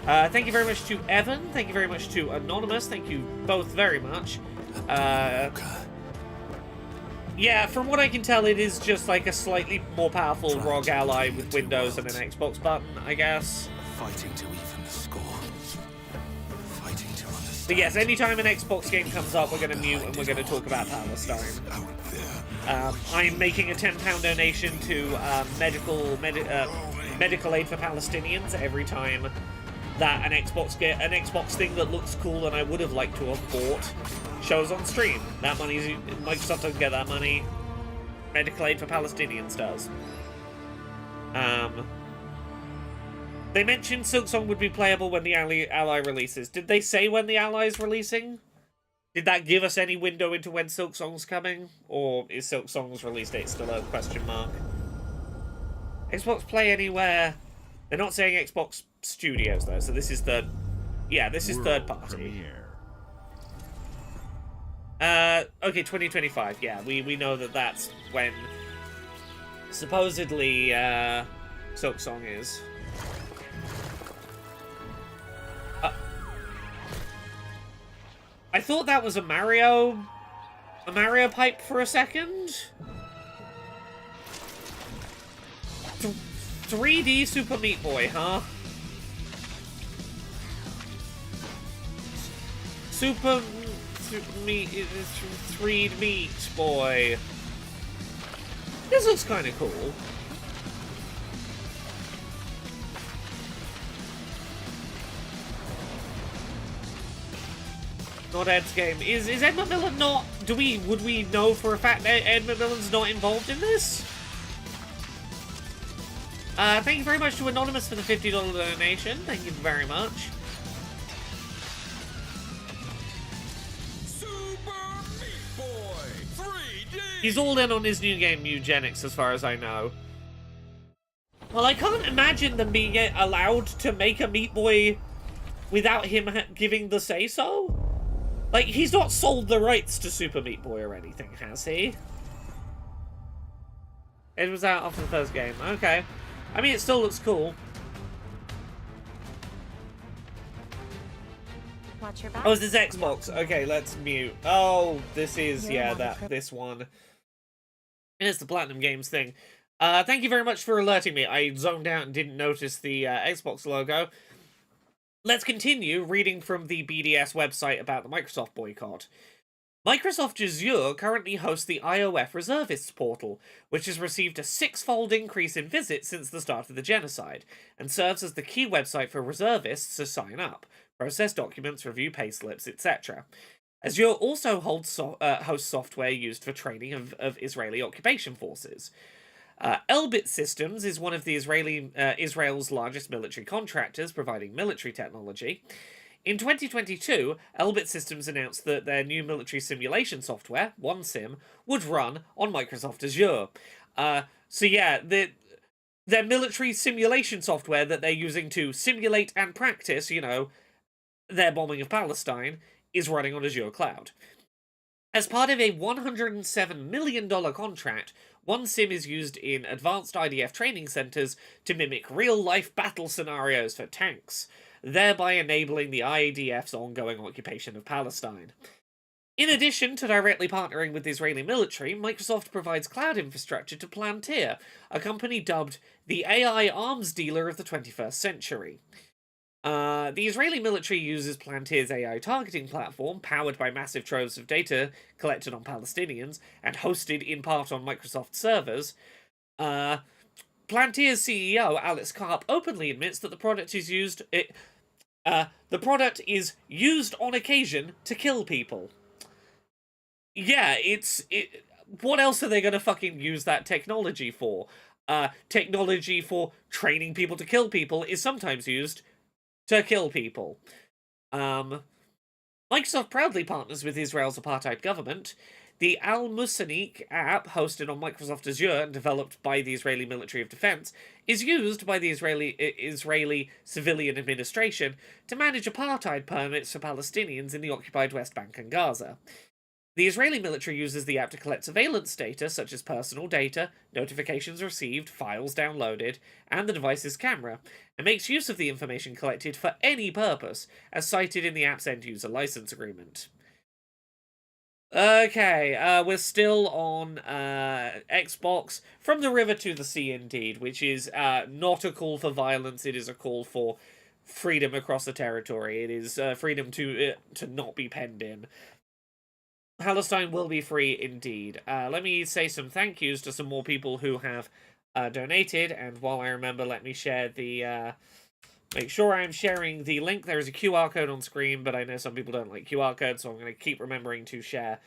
Thank you very much to Evan. Thank you very much to Anonymous. Thank you both very much. Yeah, from what I can tell, it is just like a slightly more powerful ROG ally with Windows and an Xbox button, I guess. Fighting to even the score. Fighting to understand. But yes, anytime an Xbox game comes up, we're going to mute and we're going to talk about Palestine. Out there. I'm making a £10 donation to medical aid for Palestinians every time that an Xbox thing that looks cool and I would have liked to have bought shows on stream. That money's Microsoft doesn't get that money. Medical aid for Palestinians does. They mentioned Silksong would be playable when the ally releases. Did they say when the ally's releasing? Did that give us any window into when Silksong's coming? Or is Silksong's release date still a question mark? Xbox Play Anywhere. They're not saying Xbox Studios though, so this is third. Yeah, this is third party. Okay, 2025. Yeah, we know that that's when supposedly Silksong is. I thought that was a Mario pipe for a second. 3D Super Meat Boy, huh? Super Meat, 3D Meat Boy. This looks kind of cool. Not Ed's game. Is Ed McMillan not? Would we know for a fact that Ed McMillan's not involved in this? Thank you very much to Anonymous for the $50 donation. Thank you very much. Super Meat Boy 3D. He's all in on his new game, Eugenics, as far as I know. Well, I can't imagine them being allowed to make a Meat Boy without him giving the say-so. Like, he's not sold the rights to Super Meat Boy or anything, has he? It was out after the first game. Okay. I mean, it still looks cool. Watch your back. Oh, is this Xbox? Okay, let's mute. Oh, this is, yeah, this one. It's the Platinum Games thing. Thank you very much for alerting me. I zoned out and didn't notice the Xbox logo. Let's continue reading from the BDS website about the Microsoft boycott. Microsoft Azure currently hosts the IOF Reservists portal, which has received a 6-fold increase in visits since the start of the genocide, and serves as the key website for reservists to sign up, process documents, review payslips, etc. Azure also hosts software used for training of Israeli occupation forces. Elbit Systems is one of the Israel's largest military contractors, providing military technology. In 2022, Elbit Systems announced that their new military simulation software, OneSim, would run on Microsoft Azure. So yeah, their military simulation software that they're using to simulate and practice, you know, their bombing of Palestine, is running on Azure Cloud. As part of a $107 million contract, OneSim is used in advanced IDF training centers to mimic real-life battle scenarios for tanks, thereby enabling the IDF's ongoing occupation of Palestine. In addition to directly partnering with the Israeli military, Microsoft provides cloud infrastructure to Palantir, a company dubbed the AI arms dealer of the 21st century. The Israeli military uses Palantir's AI targeting platform, powered by massive troves of data collected on Palestinians and hosted in part on Microsoft servers, Planteer's CEO, Alex Karp, openly admits that the product is used on occasion to kill people. Yeah, what else are they gonna fucking use that technology for? Technology for training people to kill people is sometimes used to kill people. Microsoft proudly partners with Israel's apartheid government. The Al-Musanik app, hosted on Microsoft Azure and developed by the Israeli Military of Defense, is used by the Israeli Civilian Administration to manage apartheid permits for Palestinians in the occupied West Bank and Gaza. The Israeli military uses the app to collect surveillance data, such as personal data, notifications received, files downloaded, and the device's camera, and makes use of the information collected for any purpose, as cited in the app's end-user license agreement. Okay, we're still on Xbox. From the river to the sea, indeed, which is not a call for violence, it is a call for freedom across the territory. It is freedom to not be penned in. Palestine will be free indeed. Let me say some thank yous to some more people who have donated, and while I remember, let me share the... make sure I'm sharing the link. There is a QR code on screen, but I know some people don't like QR codes, so I'm going to keep remembering to share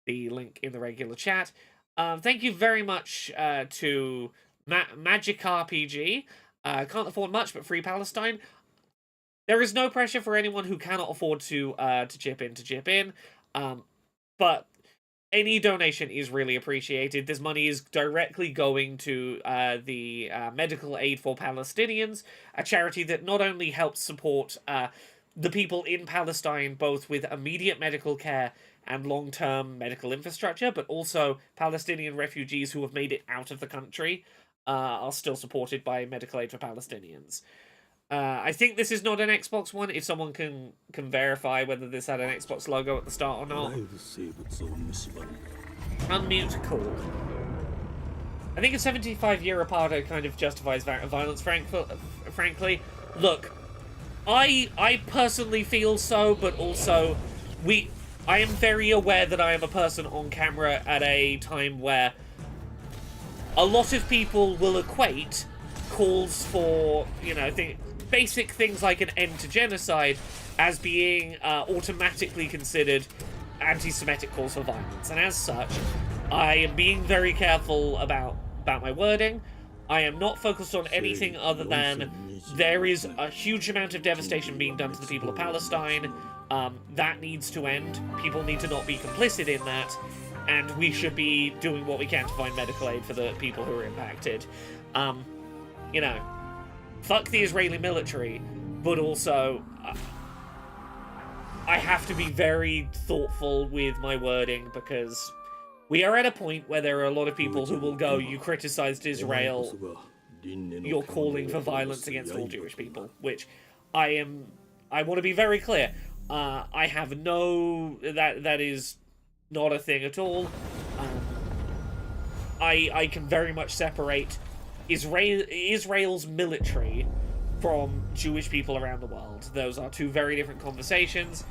the link in the regular chat. Thank you very much to Magic RPG. Can't afford much, but Free Palestine. There is no pressure for anyone who cannot afford to chip in. But any donation is really appreciated. This money is directly going to the Medical Aid for Palestinians, a charity that not only helps support the people in Palestine, both with immediate medical care and long-term medical infrastructure, but also Palestinian refugees who have made it out of the country are still supported by Medical Aid for Palestinians. I think this is not an Xbox One. If someone can verify whether this had an Xbox logo at the start or not. Unmute, cool. I think a 75-year apartheid kind of justifies violence, frankly. Look, I personally feel so, but also I am very aware that I am a person on camera at a time where a lot of people will equate calls for, basic things like an end to genocide as being automatically considered anti-Semitic calls for violence. And as such, I am being very careful about my wording. I am not focused on anything other than there is a huge amount of devastation being done to the people of Palestine. That needs to end. People need to not be complicit in that. And we should be doing what we can to find medical aid for the people who are impacted. Fuck the Israeli military, but also I have to be very thoughtful with my wording because we are at a point where there are a lot of people who will go, you criticized Israel, you're calling for violence against all Jewish people, which I want to be very clear. I have that is not a thing at all. I can very much separate Israel's military from Jewish people around the world. Those are two very different conversations,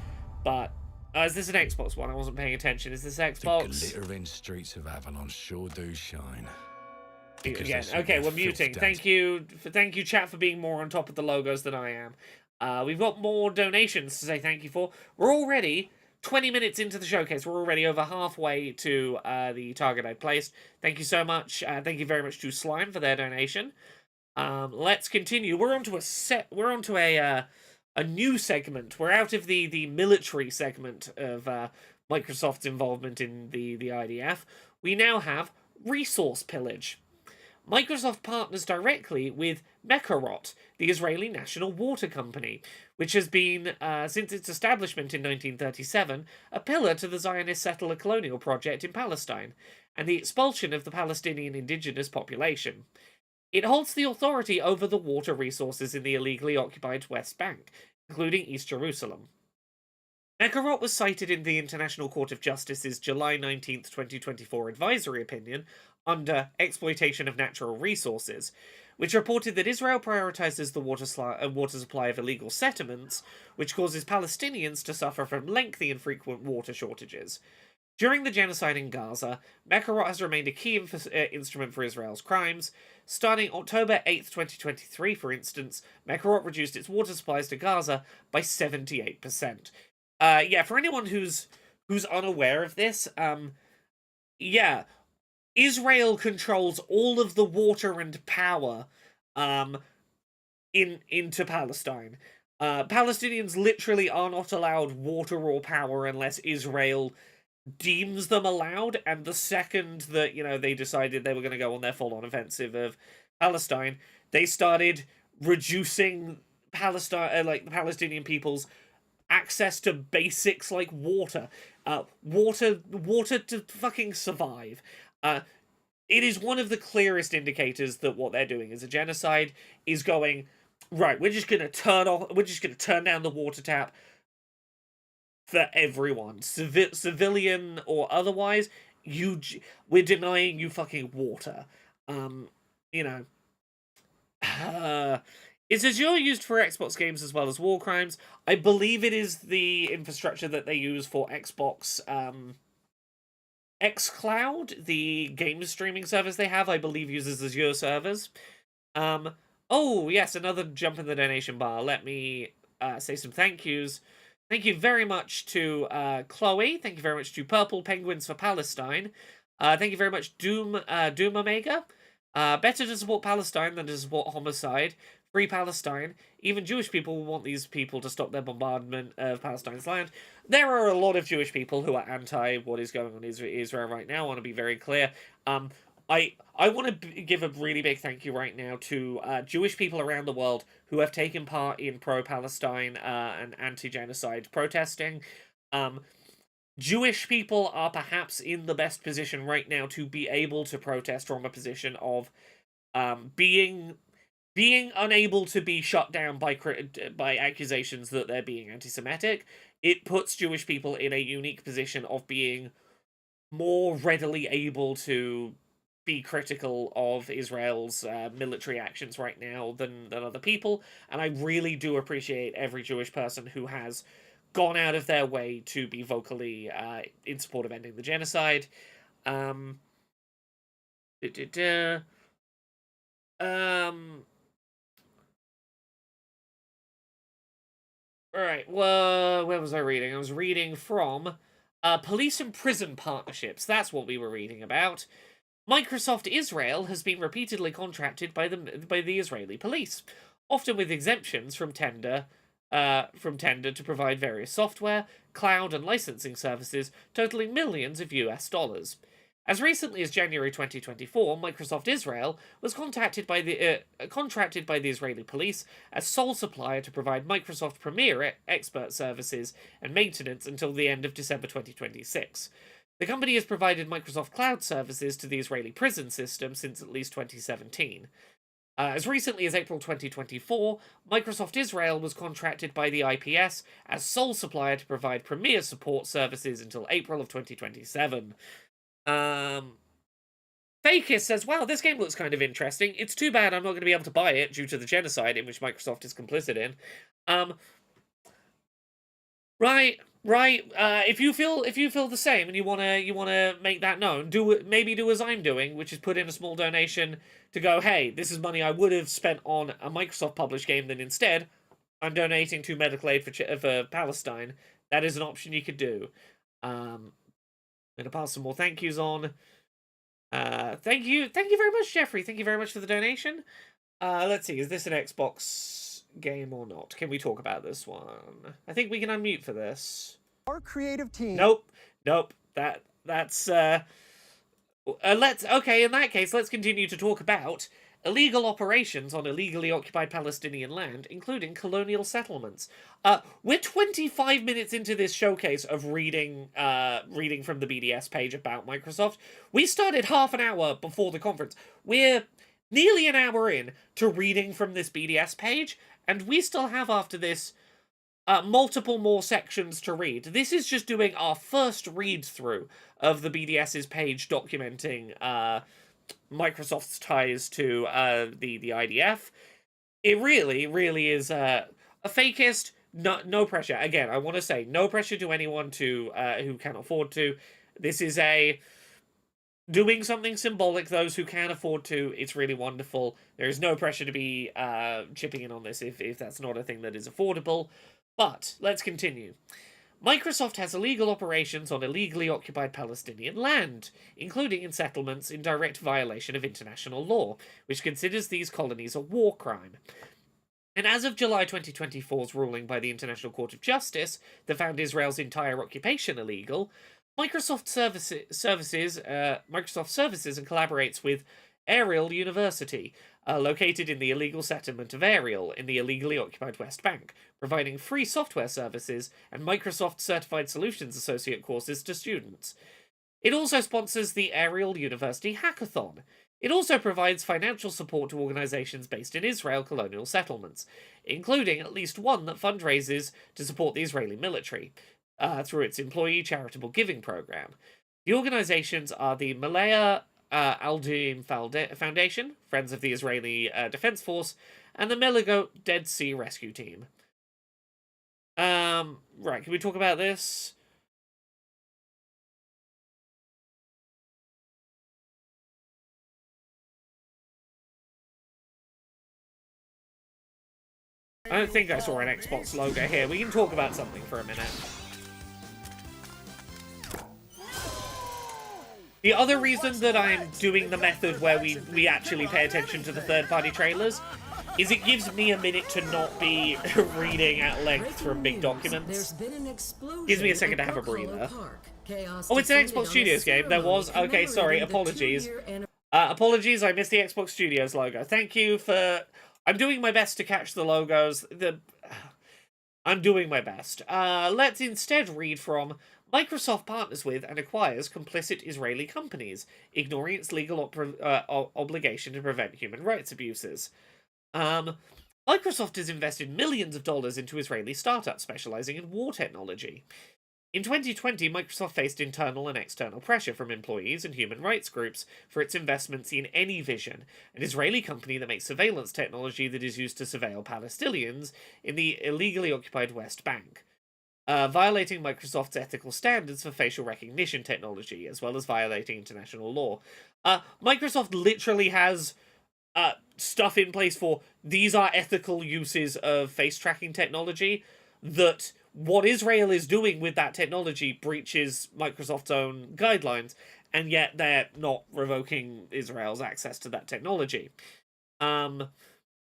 but is this an Xbox One? I wasn't paying attention. Is this Xbox? The glittering streets of Avalon sure do shine. Again, okay, we're muting. Thank you, chat, for being more on top of the logos than I am. We've got more donations to say thank you for. We're already 20 minutes into the showcase. We're already over halfway to the target I'd placed. Thank you so much. Thank you very much to Slime for their donation. Let's continue. We're onto a new segment. We're out of the military segment of Microsoft's involvement in the IDF. We now have resource pillage. Microsoft partners directly with Mekarot, the Israeli National Water Company, which has been, since its establishment in 1937, a pillar to the Zionist settler colonial project in Palestine, and the expulsion of the Palestinian indigenous population. It holds the authority over the water resources in the illegally occupied West Bank, including East Jerusalem. Mekarot was cited in the International Court of Justice's July 19, 2024 advisory opinion under Exploitation of Natural Resources, which reported that Israel prioritizes the water supply of illegal settlements, which causes Palestinians to suffer from lengthy and frequent water shortages. During the genocide in Gaza, Mekarot has remained a key instrument for Israel's crimes. Starting October 8th, 2023, for instance, Mekarot reduced its water supplies to Gaza by 78%. Yeah, for anyone who's unaware of this, yeah, Israel controls all of the water and power into Palestine. Palestinians literally are not allowed water or power unless Israel deems them allowed, and the second that, they decided they were going to go on their full-on offensive of Palestine, they started reducing Palestine, the Palestinian people's access to basics like water. Water to fucking survive. It is one of the clearest indicators that what they're doing is a genocide, is going, right, we're just gonna turn down the water tap for everyone, civilian or otherwise. We're denying you fucking water. Is Azure used for Xbox games as well as war crimes? I believe it is the infrastructure that they use for Xbox xCloud, the game streaming service they have, I believe uses Azure servers. Oh, yes, another jump in the donation bar. Let me say some thank yous. Thank you very much to Chloe. Thank you very much to Purple Penguins for Palestine. Thank you very much, Doom Omega. Better to support Palestine than to support homicide. Free Palestine. Even Jewish people will want these people to stop their bombardment of Palestine's land. There are a lot of Jewish people who are anti what is going on in Israel right now. I want to be very clear. I want to give a really big thank you right now to Jewish people around the world who have taken part in pro-Palestine and anti-genocide protesting. Jewish people are perhaps in the best position right now to be able to protest from a position of being unable to be shut down by accusations that they're being anti-Semitic. It puts Jewish people in a unique position of being more readily able to be critical of Israel's military actions right now than other people, and I really do appreciate every Jewish person who has gone out of their way to be vocally in support of ending the genocide. Alright, well, where was I reading? I was reading from Police and Prison Partnerships. That's what we were reading about. Microsoft Israel has been repeatedly contracted by the Israeli police, often with exemptions from tender to provide various software, cloud, and licensing services totaling millions of US dollars. As recently as January 2024, Microsoft Israel was contracted by the Israeli police as sole supplier to provide Microsoft Premier expert services and maintenance until the end of December 2026. The company has provided Microsoft Cloud services to the Israeli prison system since at least 2017. As recently as April 2024, Microsoft Israel was contracted by the IPS as sole supplier to provide Premier support services until April of 2027. Fakis says, wow, this game looks kind of interesting. It's too bad I'm not going to be able to buy it due to the genocide in which Microsoft is complicit in. Right. If you feel the same and you wanna make that known, maybe do as I'm doing, which is put in a small donation to go, hey, this is money I would have spent on a Microsoft published game, then instead I'm donating to medical aid for Palestine. That is an option you could do. I'm gonna pass some more thank yous on. Thank you very much, Jeffrey. Thank you very much for the donation. Let's see, is this an Xbox game or not? Can we talk about this one? I think we can unmute for this. Our creative team. Nope. That's okay, in that case, let's continue to talk about illegal operations on illegally occupied Palestinian land, including colonial settlements. We're 25 minutes into this showcase of reading from the BDS page about Microsoft. We started half an hour before the conference. We're nearly an hour in to reading from this BDS page, and we still have, after this, multiple more sections to read. This is just doing our first read-through of the BDS's page documenting Microsoft's ties to the IDF. It really is a fakest. No pressure. Again, I want to say, no pressure to anyone who can afford to. This is a doing something symbolic. Those who can afford to, it's really wonderful. There is no pressure to be chipping in on this if that's not a thing that is affordable. But let's continue. Microsoft has illegal operations on illegally occupied Palestinian land, including in settlements in direct violation of international law, which considers these colonies a war crime. And as of July 2024's ruling by the International Court of Justice that found Israel's entire occupation illegal, Microsoft services and collaborates with Ariel University, located in the illegal settlement of Ariel in the illegally occupied West Bank, providing free software services and Microsoft Certified Solutions Associate courses to students. It also sponsors the Ariel University Hackathon. It also provides financial support to organizations based in Israel colonial settlements, including at least one that fundraises to support the Israeli military, through its employee charitable giving program. The organizations are the Malaya Aldim Foundation, Friends of the Israeli Defense Force, and the Meligo Dead Sea Rescue Team. Right, can we talk about this? I don't think I saw an Xbox logo here. We can talk about something for a minute. The other reason that I'm doing the method where we actually pay attention to the third-party trailers is it gives me a minute to not be reading at length from big documents. Gives me a second to have a breather. Oh, it's an Xbox Studios game. There was... Okay, sorry. Apologies. Apologies, I missed the Xbox Studios logo. Thank you for... I'm doing my best to catch the logos. I'm doing my best. Let's instead read from... Microsoft partners with and acquires complicit Israeli companies, ignoring its legal obligation to prevent human rights abuses. Microsoft has invested millions of dollars into Israeli startups specializing in war technology. In 2020, Microsoft faced internal and external pressure from employees and human rights groups for its investments in AnyVision, an Israeli company that makes surveillance technology that is used to surveil Palestinians in the illegally occupied West Bank. Violating Microsoft's ethical standards for facial recognition technology, as well as violating international law. Microsoft literally has stuff in place for these are ethical uses of face tracking technology, that what Israel is doing with that technology breaches Microsoft's own guidelines, and yet they're not revoking Israel's access to that technology.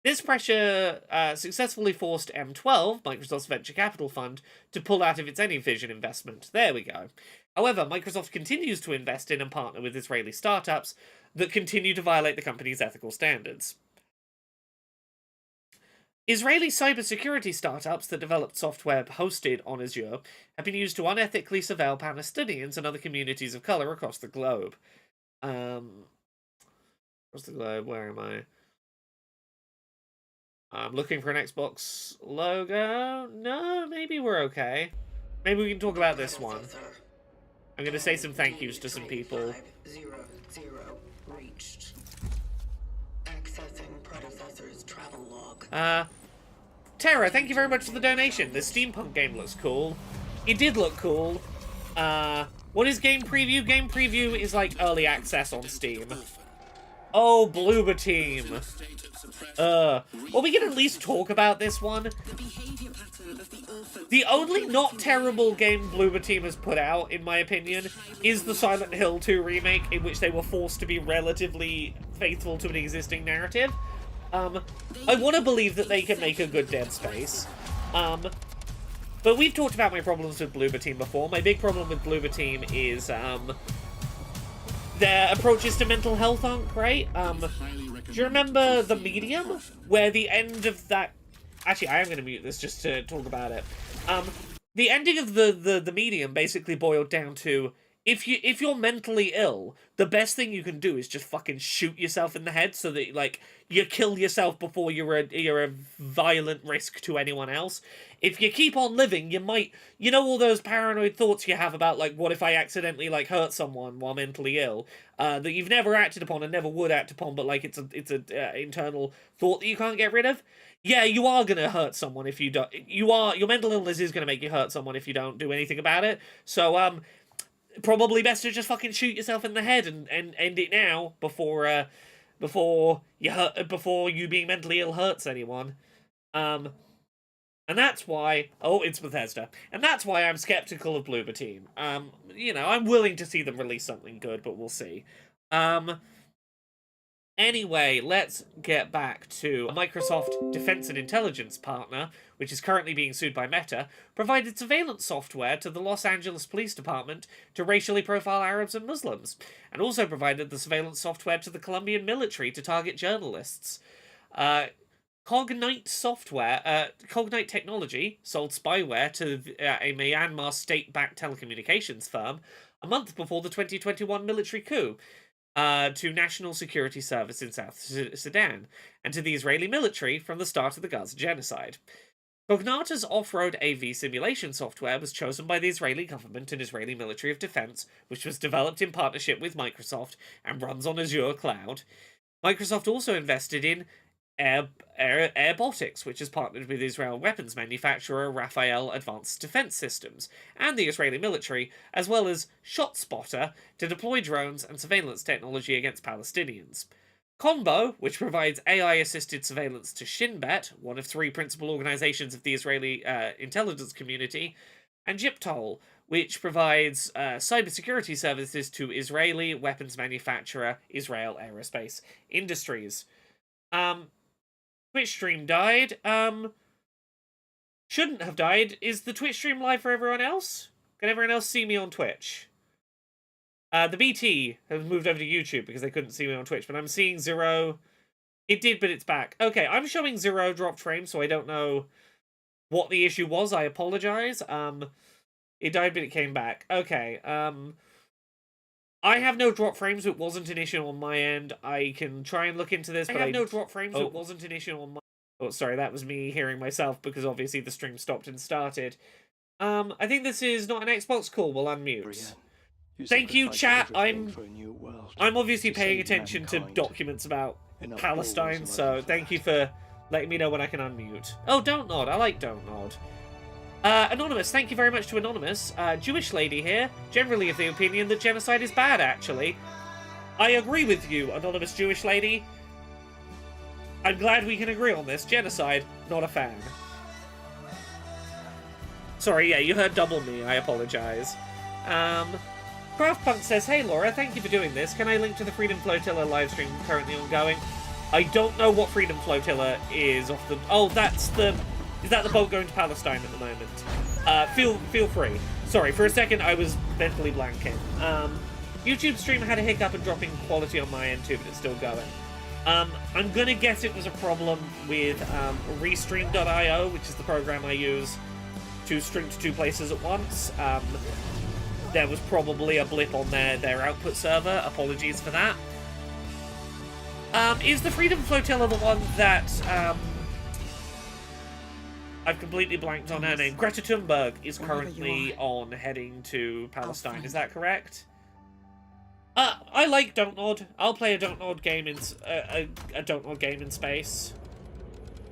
This pressure successfully forced M12, Microsoft's venture capital fund, to pull out of its AnyVision investment. There we go. However, Microsoft continues to invest in and partner with Israeli startups that continue to violate the company's ethical standards. Israeli cybersecurity startups that developed software hosted on Azure have been used to unethically surveil Palestinians and other communities of color across the globe. Across the globe, where am I? I'm looking for an Xbox logo. No, maybe we're okay. Maybe we can talk about this one. I'm going to say some thank yous to some people. Reached. Accessing predecessor's travel log. Tara, thank you very much for the donation. The steampunk game looks cool. It did look cool. What is Game Preview? Game Preview is like early access on Steam. Oh, Bloober Team. Well, we can at least talk about this one. The only not terrible game Bloober Team has put out, in my opinion, is the Silent Hill 2 remake, in which they were forced to be relatively faithful to an existing narrative. I want to believe that they can make a good Dead Space. But we've talked about my problems with Bloober Team before. My big problem with Bloober Team is, their approaches to mental health aren't great. Do you remember The Medium? Where the end of that... Actually, I am going to mute this just to talk about it. The ending of the Medium basically boiled down to, if you're mentally ill, the best thing you can do is just fucking shoot yourself in the head so that, like, you kill yourself before you're a violent risk to anyone else. If you keep on living, you might... You know all those paranoid thoughts you have about, like, what if I accidentally, like, hurt someone while mentally ill? That you've never acted upon and never would act upon, but, like, it's a internal thought that you can't get rid of? Yeah, you are gonna hurt someone if you don't... Your mental illness is gonna make you hurt someone if you don't do anything about it. So, probably best to just fucking shoot yourself in the head and end it now before you being mentally ill hurts anyone. And that's why... Oh, it's Bethesda. And that's why I'm skeptical of Bloober Team. You know, I'm willing to see them release something good, but we'll see. Anyway, let's get back to a Microsoft Defense and Intelligence partner, which is currently being sued by Meta, provided surveillance software to the Los Angeles Police Department to racially profile Arabs and Muslims, and also provided the surveillance software to the Colombian military to target journalists. Cognite Technology sold spyware to a Myanmar state-backed telecommunications firm a month before the 2021 military coup, to National Security Service in South Sudan, and to the Israeli military from the start of the Gaza genocide. Cognata's off-road AV simulation software was chosen by the Israeli government and Israeli Ministry of Defense, which was developed in partnership with Microsoft and runs on Azure Cloud. Microsoft also invested in Airbotics, which has partnered with Israel weapons manufacturer Rafael Advanced Defense Systems and the Israeli military, as well as ShotSpotter to deploy drones and surveillance technology against Palestinians. Combo, which provides AI-assisted surveillance to Shin Bet, one of 3 principal organizations of the Israeli intelligence community, and Gyptol, which provides cybersecurity services to Israeli weapons manufacturer Israel Aerospace Industries. Twitch stream died. Shouldn't have died. Is the Twitch stream live for everyone else? Can everyone else see me on Twitch? The BT has moved over to YouTube because they couldn't see me on Twitch, but I'm seeing 0. It did, but it's back. Okay, I'm showing 0 dropped frames, so I don't know what the issue was. I apologize. It died, but it came back. Okay, I have no drop frames, so it wasn't an issue on my end. I can try and look into this, but I have no drop frames, so it wasn't an issue on my... Oh, sorry, that was me hearing myself, because obviously the stream stopped and started. I think this is not an Xbox call. We'll unmute. Thank you, chat. I'm obviously paying attention to documents about Palestine, so thank you for letting me know when I can unmute. Oh, Don't Nod. I like Don't Nod. Anonymous, thank you very much to Anonymous. Jewish lady here, generally of the opinion that genocide is bad, actually. I agree with you, Anonymous Jewish lady. I'm glad we can agree on this. Genocide, not a fan. Sorry, yeah, you heard double me. I apologize. Craftpunk says, hey Laura, thank you for doing this. Can I link to the Freedom Flotilla livestream currently ongoing? I don't know what Freedom Flotilla is off the... Oh, that's the... Is that the boat going to Palestine at the moment? Feel free. Sorry, for a second I was mentally blanking. YouTube stream had a hiccup and dropping quality on my end too, but it's still going. I'm gonna guess it was a problem with Restream.io, which is the program I use to stream to 2 places at once. There was probably a blip on their output server. Apologies for that. Is the Freedom Flotilla the one that... I've completely blanked on her name. Greta Thunberg is currently on heading to Palestine. Is that correct? I like Don't Nod. I'll play a Don't Nod game in a Don't Nod game in space.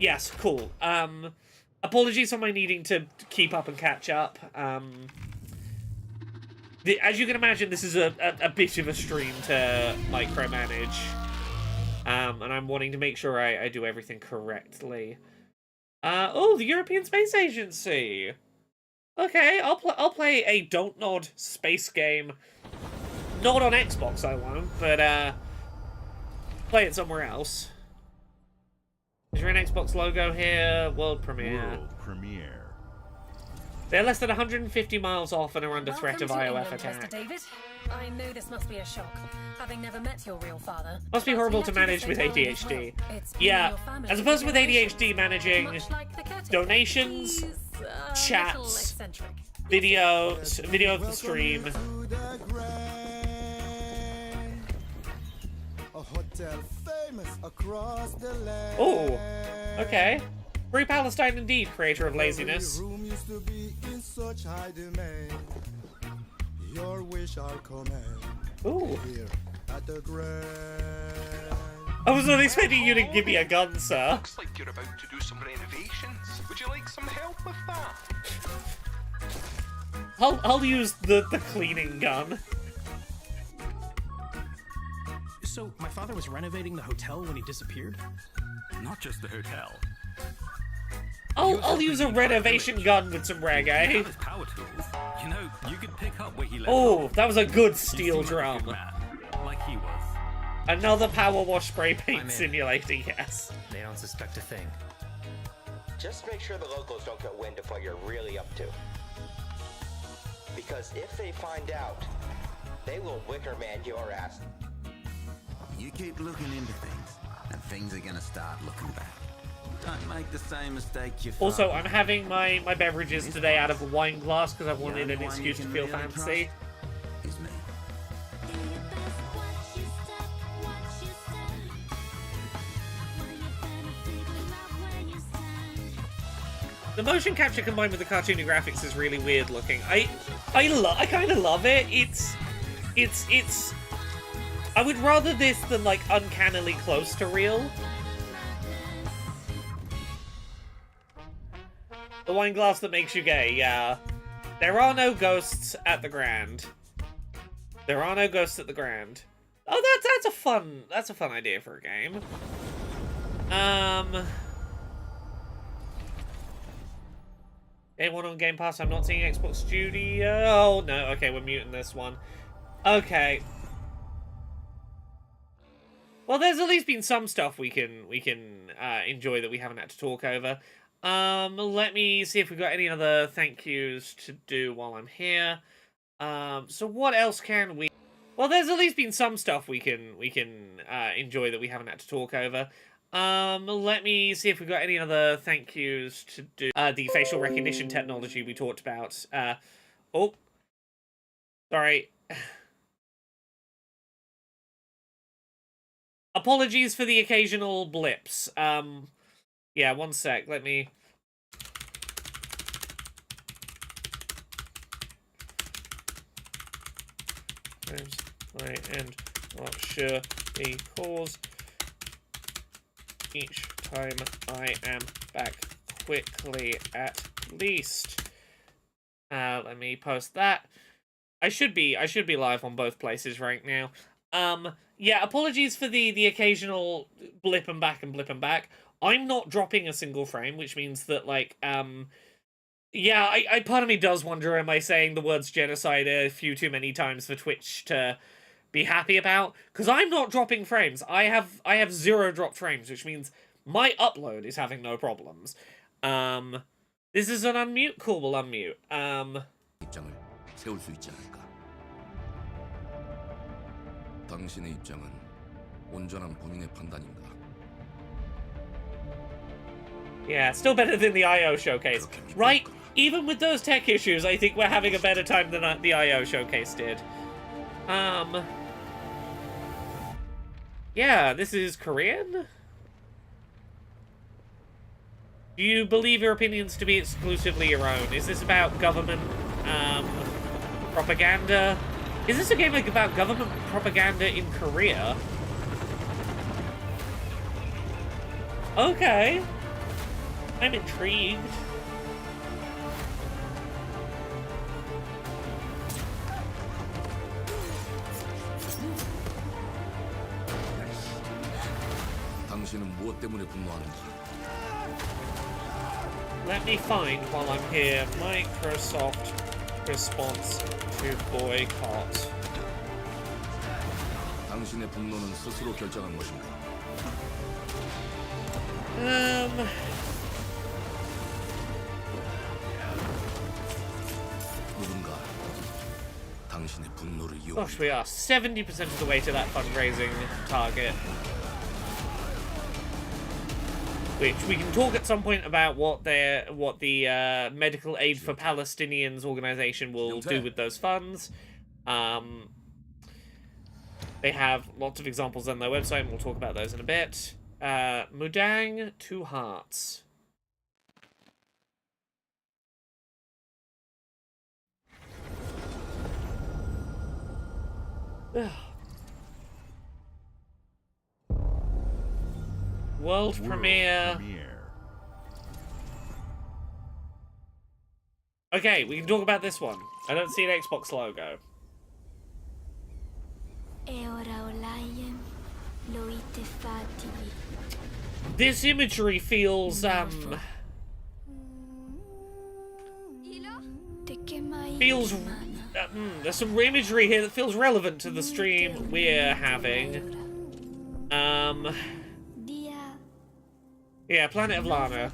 Yes, cool. Apologies on my needing to keep up and catch up. As you can imagine, this is a bit of a stream to micromanage, and I'm wanting to make sure I do everything correctly. Oh, the European Space Agency. Okay, I'll play a Don't Nod space game. Not on Xbox, I won't, but play it somewhere else. Is there an Xbox logo here? World premiere. World premiere. They're less than 150 miles off and are under threat of IOF England, attack. Mr. David. I know this must be a shock, having never met your real father. Must be horrible to manage with ADHD. Yeah, as a person with ADHD managing donations, chats, video of the stream. Oh, okay. Free Palestine indeed, creator of laziness. Ooh. I was not expecting you to give me a gun, sir. Looks like you're about to do some renovations. Would you like some help with that? I'll use the cleaning gun. So, my father was renovating the hotel when he disappeared? Not just the hotel. I'll use a renovation gun with some reggae. His power tools. You know, you could pick up where he left Oh, off. that was a good You steel seem like a good drum. man, like he was. Another power wash spray paint I'm in. simulator, yes. They don't suspect a thing. Just make sure the locals don't get wind of what you're really up to. Because if they find out, they will Wicker Man your ass. You keep looking into things, and things are gonna start looking back. Don't make the same mistake you Also, I'm having my beverages today out of a wine glass because I wanted an excuse to feel fancy. Is me. The motion capture combined with the cartoony graphics is really weird looking. I kind of love it. It's. I would rather this than like uncannily close to real. The wine glass that makes you gay, yeah. There are no ghosts at the Grand. There are no ghosts at the Grand. Oh, that's a fun idea for a game. Day one on Game Pass. I'm not seeing Xbox Studio. Oh no. Okay, we're muting this one. Okay. Well, there's at least been some stuff we can enjoy that we haven't had to talk over. Let me see if we've got any other thank yous to do while I'm here. So what else can we? Well, there's at least been some stuff we can enjoy that we haven't had to talk over. Let me see if we've got any other thank yous to do. The facial recognition technology we talked about. Oh, sorry. Apologies for the occasional blips. Yeah, one sec. Let me. I am not sure the cause. Each time I am back quickly, at least. Let me post that. I should be live on both places right now. Yeah, apologies for the occasional blip and back. I'm not dropping a single frame, which means that, like, yeah, I part of me does wonder, am I saying the words genocide a few too many times for Twitch to be happy about? Because I'm not dropping frames. I have 0 dropped frames, which means my upload is having no problems. This is an unmute? Cool, we'll unmute. 입장을 세울 수 있지 않을까? 당신의 입장은 온전한 본인의 판단인가? Yeah, still better than the I.O. showcase. Right? Even with those tech issues, I think we're having a better time than the I.O. showcase did. Yeah, this is Korean? Do you believe your opinions to be exclusively your own? Is this about government, propaganda? Is this a game like about government propaganda in Korea? Okay. I'm intrigued. 당신은 무엇 때문에 분노하는지? Let me find while I'm here Microsoft response to boycott. 당신의 분노는 스스로 결정한 것인가? 누군가 당신의 분노를 이용. Gosh, we are 70% of the way to that fundraising target. Which we can talk at some point about what the Medical Aid for Palestinians organization will do with those funds. They have lots of examples on their website, and we'll talk about those in a bit. Mudang, 2 hearts. World premiere. Okay, we can talk about this one. I don't see an Xbox logo. This imagery feels, there's some imagery here that feels relevant to the stream we're having. Yeah, Planet of Lana.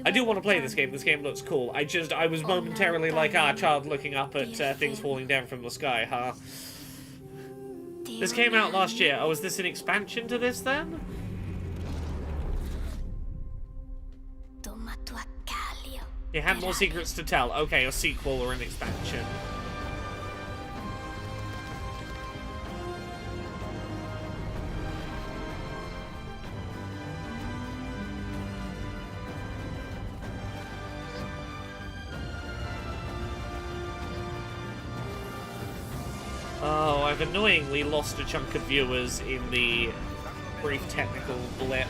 I do want to play this game. This game looks cool. I was momentarily like, child looking up at things falling down from the sky, huh? This came out last year. Oh, is this an expansion to this, then? You had more secrets to tell. Okay, a sequel or an expansion. Oh, I've annoyingly lost a chunk of viewers in the brief technical blip.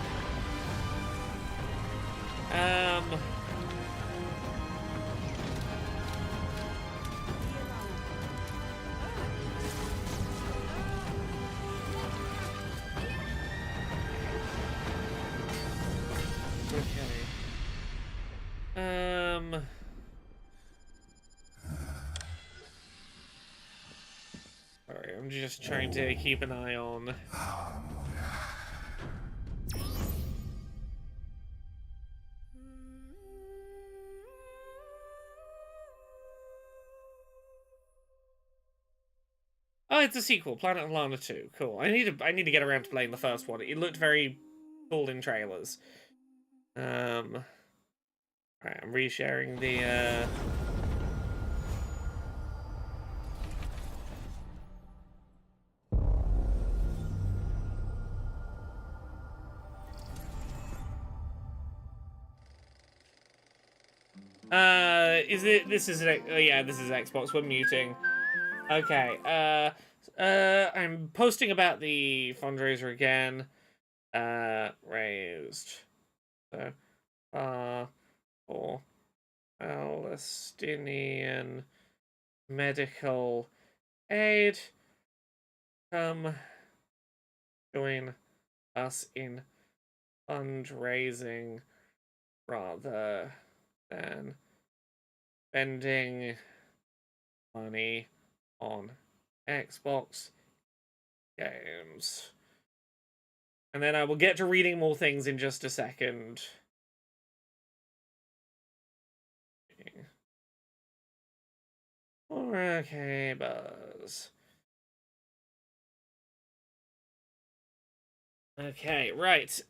Sorry, I'm just trying to keep an eye on. Oh, it's a sequel, Planet of Lana 2. Cool. I need to get around to playing the first one. It looked very cool in trailers. Right, I'm resharing the this is Xbox, we're muting. Okay, I'm posting about the fundraiser again. Raised for Palestinian medical aid. Come join us in fundraising rather than spending money on Xbox games. And then I will get to reading more things in just a second. Okay, Buzz. Okay, right.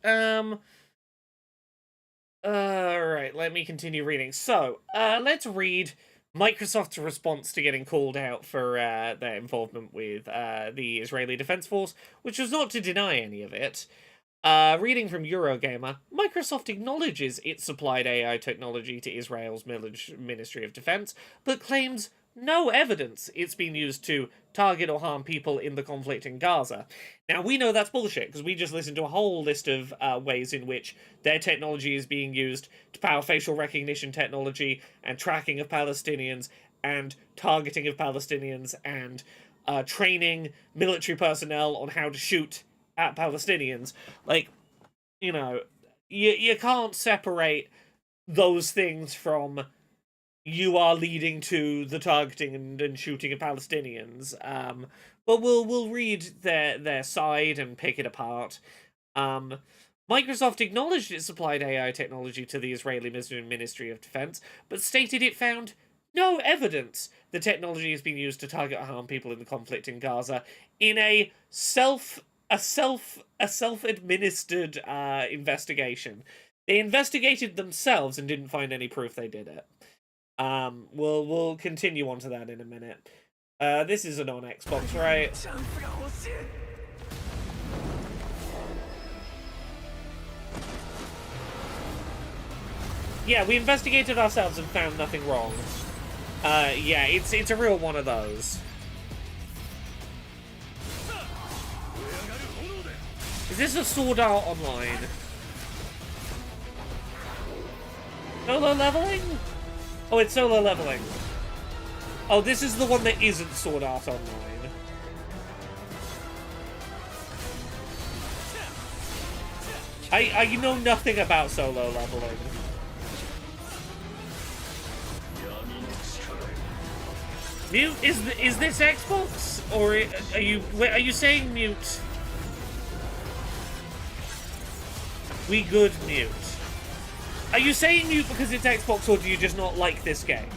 Alright, let me continue reading. So, let's read Microsoft's response to getting called out for their involvement with the Israeli Defense Force, which was not to deny any of it. Reading from Eurogamer, Microsoft acknowledges it supplied AI technology to Israel's Ministry of Defense, but claims no evidence it's been used to target or harm people in the conflict in Gaza. Now, we know that's bullshit, because we just listened to a whole list of ways in which their technology is being used to power facial recognition technology and tracking of Palestinians and targeting of Palestinians and training military personnel on how to shoot at Palestinians. Like, you know, you can't separate those things from you are leading to the targeting and shooting of Palestinians. But we'll read their side and pick it apart. Microsoft acknowledged it supplied AI technology to the Israeli Ministry of Defense, but stated it found no evidence the technology has been used to target or harm people in the conflict in Gaza in a self-administered investigation. They investigated themselves and didn't find any proof they did it. We'll continue on to that in a minute. This is an on Xbox, right? Yeah, we investigated ourselves and found nothing wrong. Yeah, it's a real one of those. Is this a Sword Art Online? Solo leveling? Oh, it's solo leveling. Oh, this is the one that isn't Sword Art Online. I know nothing about solo leveling. Mute, is this Xbox, or are you saying Mute? We good, Mute. Are you saying Mute because it's Xbox, or do you just not like this game?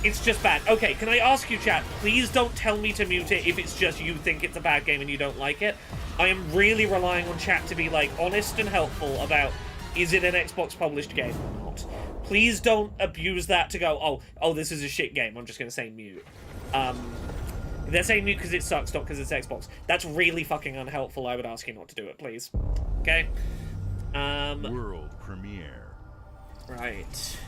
It's just bad. Okay, can I ask you, chat, please don't tell me to mute it if it's just you think it's a bad game and you don't like it. I am really relying on chat to be, like, honest and helpful about, is it an Xbox-published game or not? Please don't abuse that to go, oh, this is a shit game, I'm just gonna say mute. They're saying mute because it sucks, not because it's Xbox. That's really fucking unhelpful. I would ask you not to do it, please. Okay? World premiere. Right.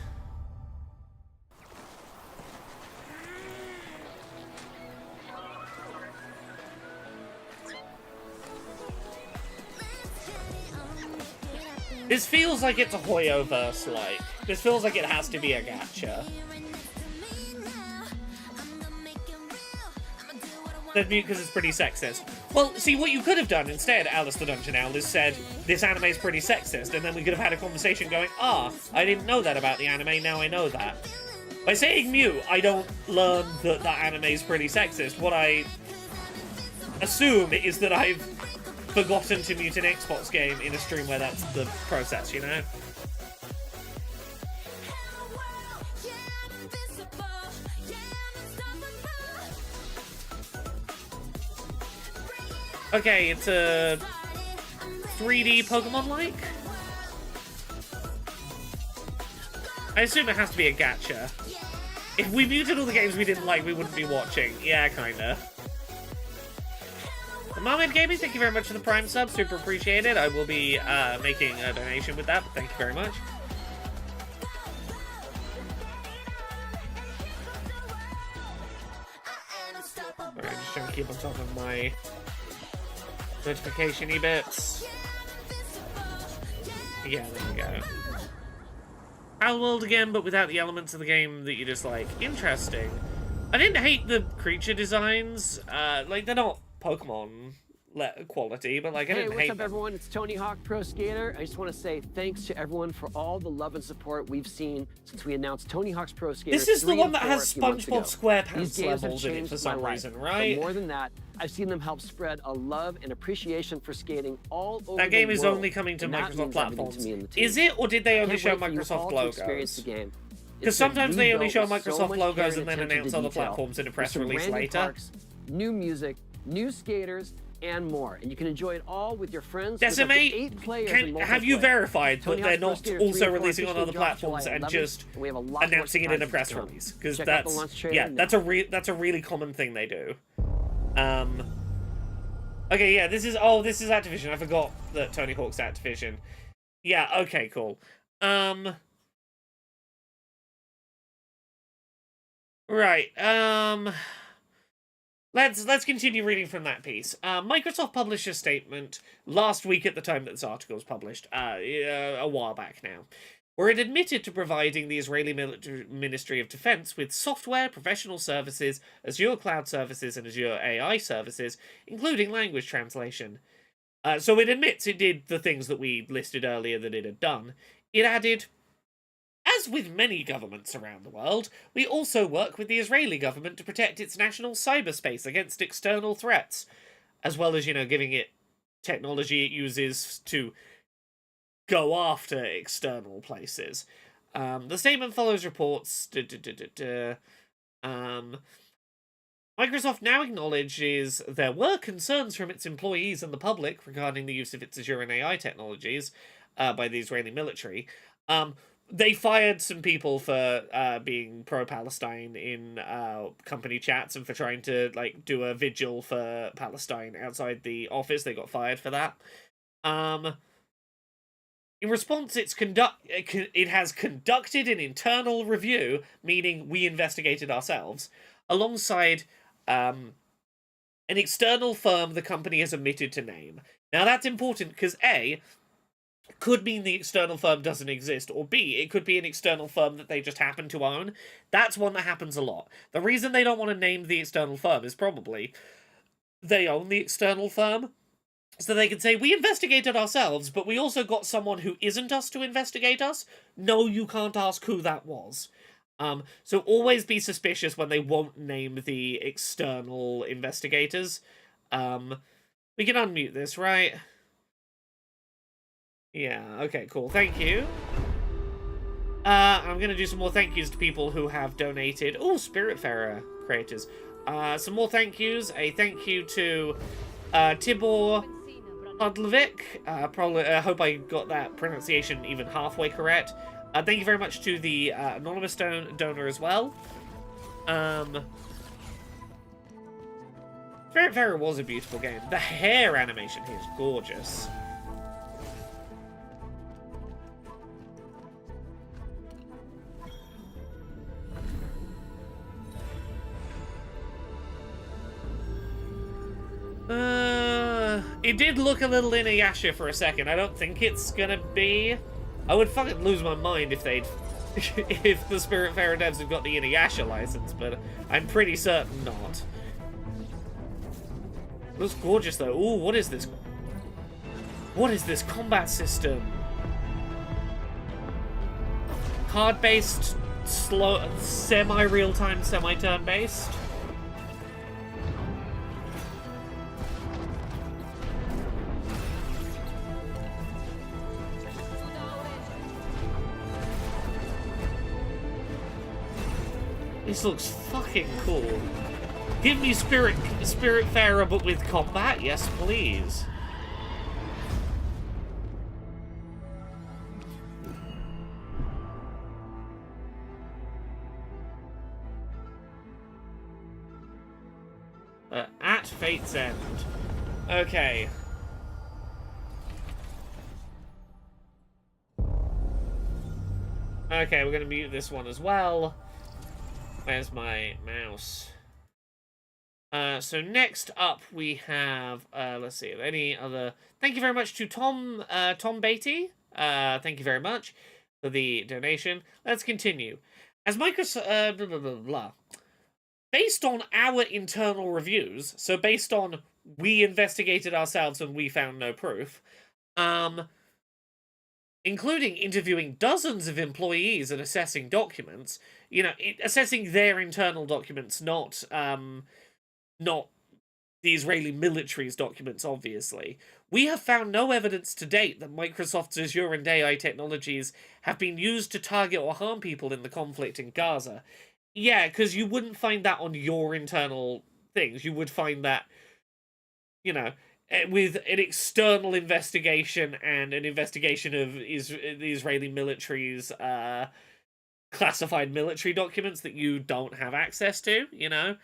This feels like it's a Hoyoverse, like. This feels like it has to be a gacha. Said mute because it's pretty sexist. Well, see, what you could have done instead, Alice the Dungeon Owl, is said, this anime is pretty sexist, and then we could have had a conversation going, I didn't know that about the anime, now I know that. By saying mute, I don't learn that that anime is pretty sexist. What I assume is that I've forgotten to mute an Xbox game in a stream where that's the process, you know? Okay, it's a 3D Pokemon-like? I assume it has to be a gacha. If we muted all the games we didn't like, we wouldn't be watching. Yeah, kinda. Moment Gaming, thank you very much for the Prime sub, super appreciated. I will be making a donation with that, but thank you very much. Alright, just trying to keep on top of my notification-y bits. Yeah, there we go. Owl World again, but without the elements of the game that you dislike. Interesting. I didn't hate the creature designs. Like, they're not Pokemon quality, but like I didn't hate them. Hey, what's up, everyone? It's Tony Hawk Pro Skater. I just want to say thanks to everyone for all the love and support we've seen since we announced Tony Hawk's Pro Skater. This is the one that has SpongeBob SquarePants These games levels have in it for changed some my reason, life. right? But more than that, I've seen them help spread a love and appreciation for skating all over that game the is world. only coming to And that Microsoft means everything platforms. to me and the team. Is it, or did they only show Can't wait for you all Microsoft to experience the logos? game. Because It's been sometimes they only show rebuilt with so Microsoft much logos care and then attention to announce other detail. platforms in a press With some release random later. Parks, new music, new skaters, and more. And you can enjoy it all with your friends. Decimate, with up to 8 players in have you multiplayer. verified that Tony they're Hawk's Pro not Skater also 3 and 4 releasing on other officially drops platforms July and 11th, just and we have a lot more announcing it in a surprises press to come. release? Because Check out the that's launch trailer yeah, now. that's a really common thing they do. Okay, yeah, this is Activision. I forgot that Tony Hawk's Activision. Yeah, okay, cool. Right, let's continue reading from that piece. Microsoft published a statement last week at the time that this article was published, a while back now, where it admitted to providing the Israeli Ministry of Defense with software, professional services, Azure Cloud Services, and Azure AI services, including language translation. So it admits it did the things that we listed earlier that it had done. It added, as with many governments around the world, we also work with the Israeli government to protect its national cyberspace against external threats, as well as, giving it technology it uses to go after external places. The statement follows reports. Microsoft now acknowledges there were concerns from its employees and the public regarding the use of its Azure and AI technologies by the Israeli military. They fired some people for being pro-Palestine in company chats and for trying to do a vigil for Palestine outside the office. They got fired for that. In response, it has conducted an internal review, meaning we investigated ourselves, alongside an external firm the company has omitted to name. Now that's important because A, could mean the external firm doesn't exist, or B, it could be an external firm that they just happen to own. That's one that happens a lot. The reason they don't want to name the external firm is probably they own the external firm, so they can say, we investigated ourselves, but we also got someone who isn't us to investigate us. No, you can't ask who that was. So always be suspicious when they won't name the external investigators. We can unmute this, right? Yeah, okay, cool. Thank you. I'm gonna do some more thank yous to people who have donated. Oh, Spiritfarer creators. Some more thank yous. A thank you to Tibor Podlovic. Probably, I hope I got that pronunciation even halfway correct. Thank you very much to the anonymous donor as well. Spiritfarer was a beautiful game. The hair animation here is gorgeous. It did look a little Inuyasha for a second. I don't think it's gonna be. I would fucking lose my mind if they'd if the Spiritfarer devs have got the Inuyasha license, but I'm pretty certain not. Looks gorgeous though. Ooh, what is this? What is this combat system? Card-based, slow, semi-real-time, semi-turn-based. This looks fucking cool. Give me Spiritfarer, but with combat? Yes, please. At Fate's End. Okay. Okay, we're gonna mute this one as well. Where's my mouse? So next up we have, let's see, any other... Thank you very much to Tom Beatty. Thank you very much for the donation. Let's continue. As Microsoft... blah, blah, blah, blah. Based on our internal reviews, so based on we investigated ourselves and we found no proof, including interviewing dozens of employees and assessing documents, you know, assessing their internal documents, not the Israeli military's documents, obviously. We have found no evidence to date that Microsoft's Azure and AI technologies have been used to target or harm people in the conflict in Gaza. Yeah, because you wouldn't find that on your internal things. You would find that, you know, with an external investigation and an investigation of the Israeli military's classified military documents that you don't have access to, you know?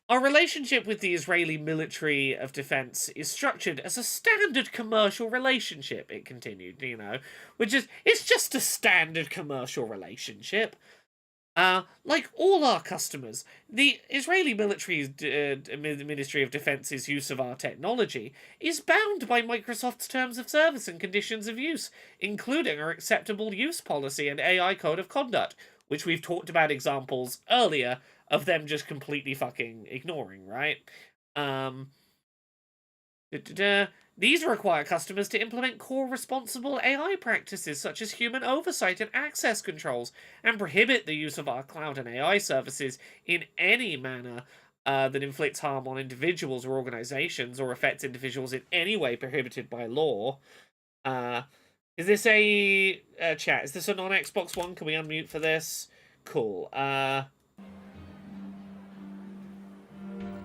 Our relationship with the Israeli Military of Defense is structured as a standard commercial relationship, it continued, you know, which is, it's just a standard commercial relationship. Like all our customers, the Israeli Military's Ministry of Defense's use of our technology is bound by Microsoft's terms of service and conditions of use, including our acceptable use policy and AI code of conduct, which we've talked about examples earlier of them just completely fucking ignoring, right? These require customers to implement core responsible AI practices such as human oversight and access controls, and prohibit the use of our cloud and AI services in any manner that inflicts harm on individuals or organizations or affects individuals in any way prohibited by law. Is this a chat? Is this a non-Xbox One? Can we unmute for this? Cool.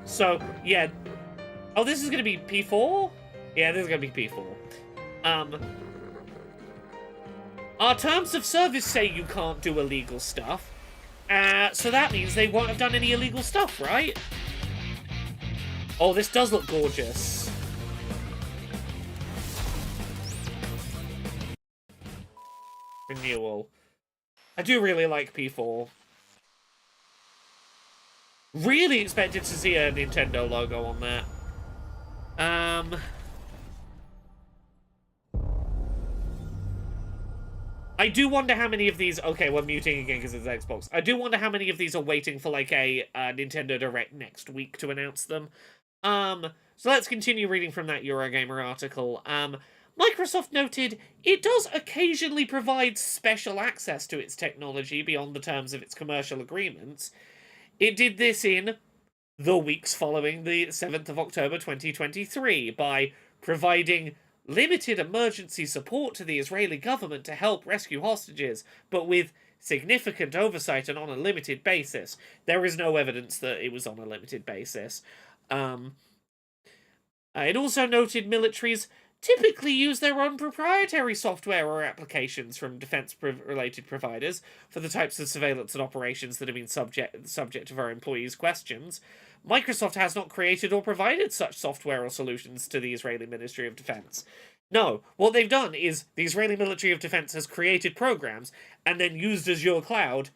So, yeah. Oh, this is going to be P4? Yeah, this is going to be P4. Our terms of service say you can't do illegal stuff. So that means they won't have done any illegal stuff, right? Oh, this does look gorgeous. Renewal. I do really like P4. Really expected to see a Nintendo logo on that. I do wonder how many of these... Okay, we're muting again because it's Xbox. I do wonder how many of these are waiting for, like, a Nintendo Direct next week to announce them. So let's continue reading from that Eurogamer article. Microsoft noted it does occasionally provide special access to its technology beyond the terms of its commercial agreements. It did this in the weeks following the 7th of October 2023 by providing limited emergency support to the Israeli government to help rescue hostages, but with significant oversight and on a limited basis. There is no evidence that it was on a limited basis. It also noted militaries typically use their own proprietary software or applications from defense-related providers for the types of surveillance and operations that have been subject of our employees' questions. Microsoft has not created or provided such software or solutions to the Israeli Ministry of Defense. No, what they've done is the Israeli Military of Defense has created programs and then used Azure Cloud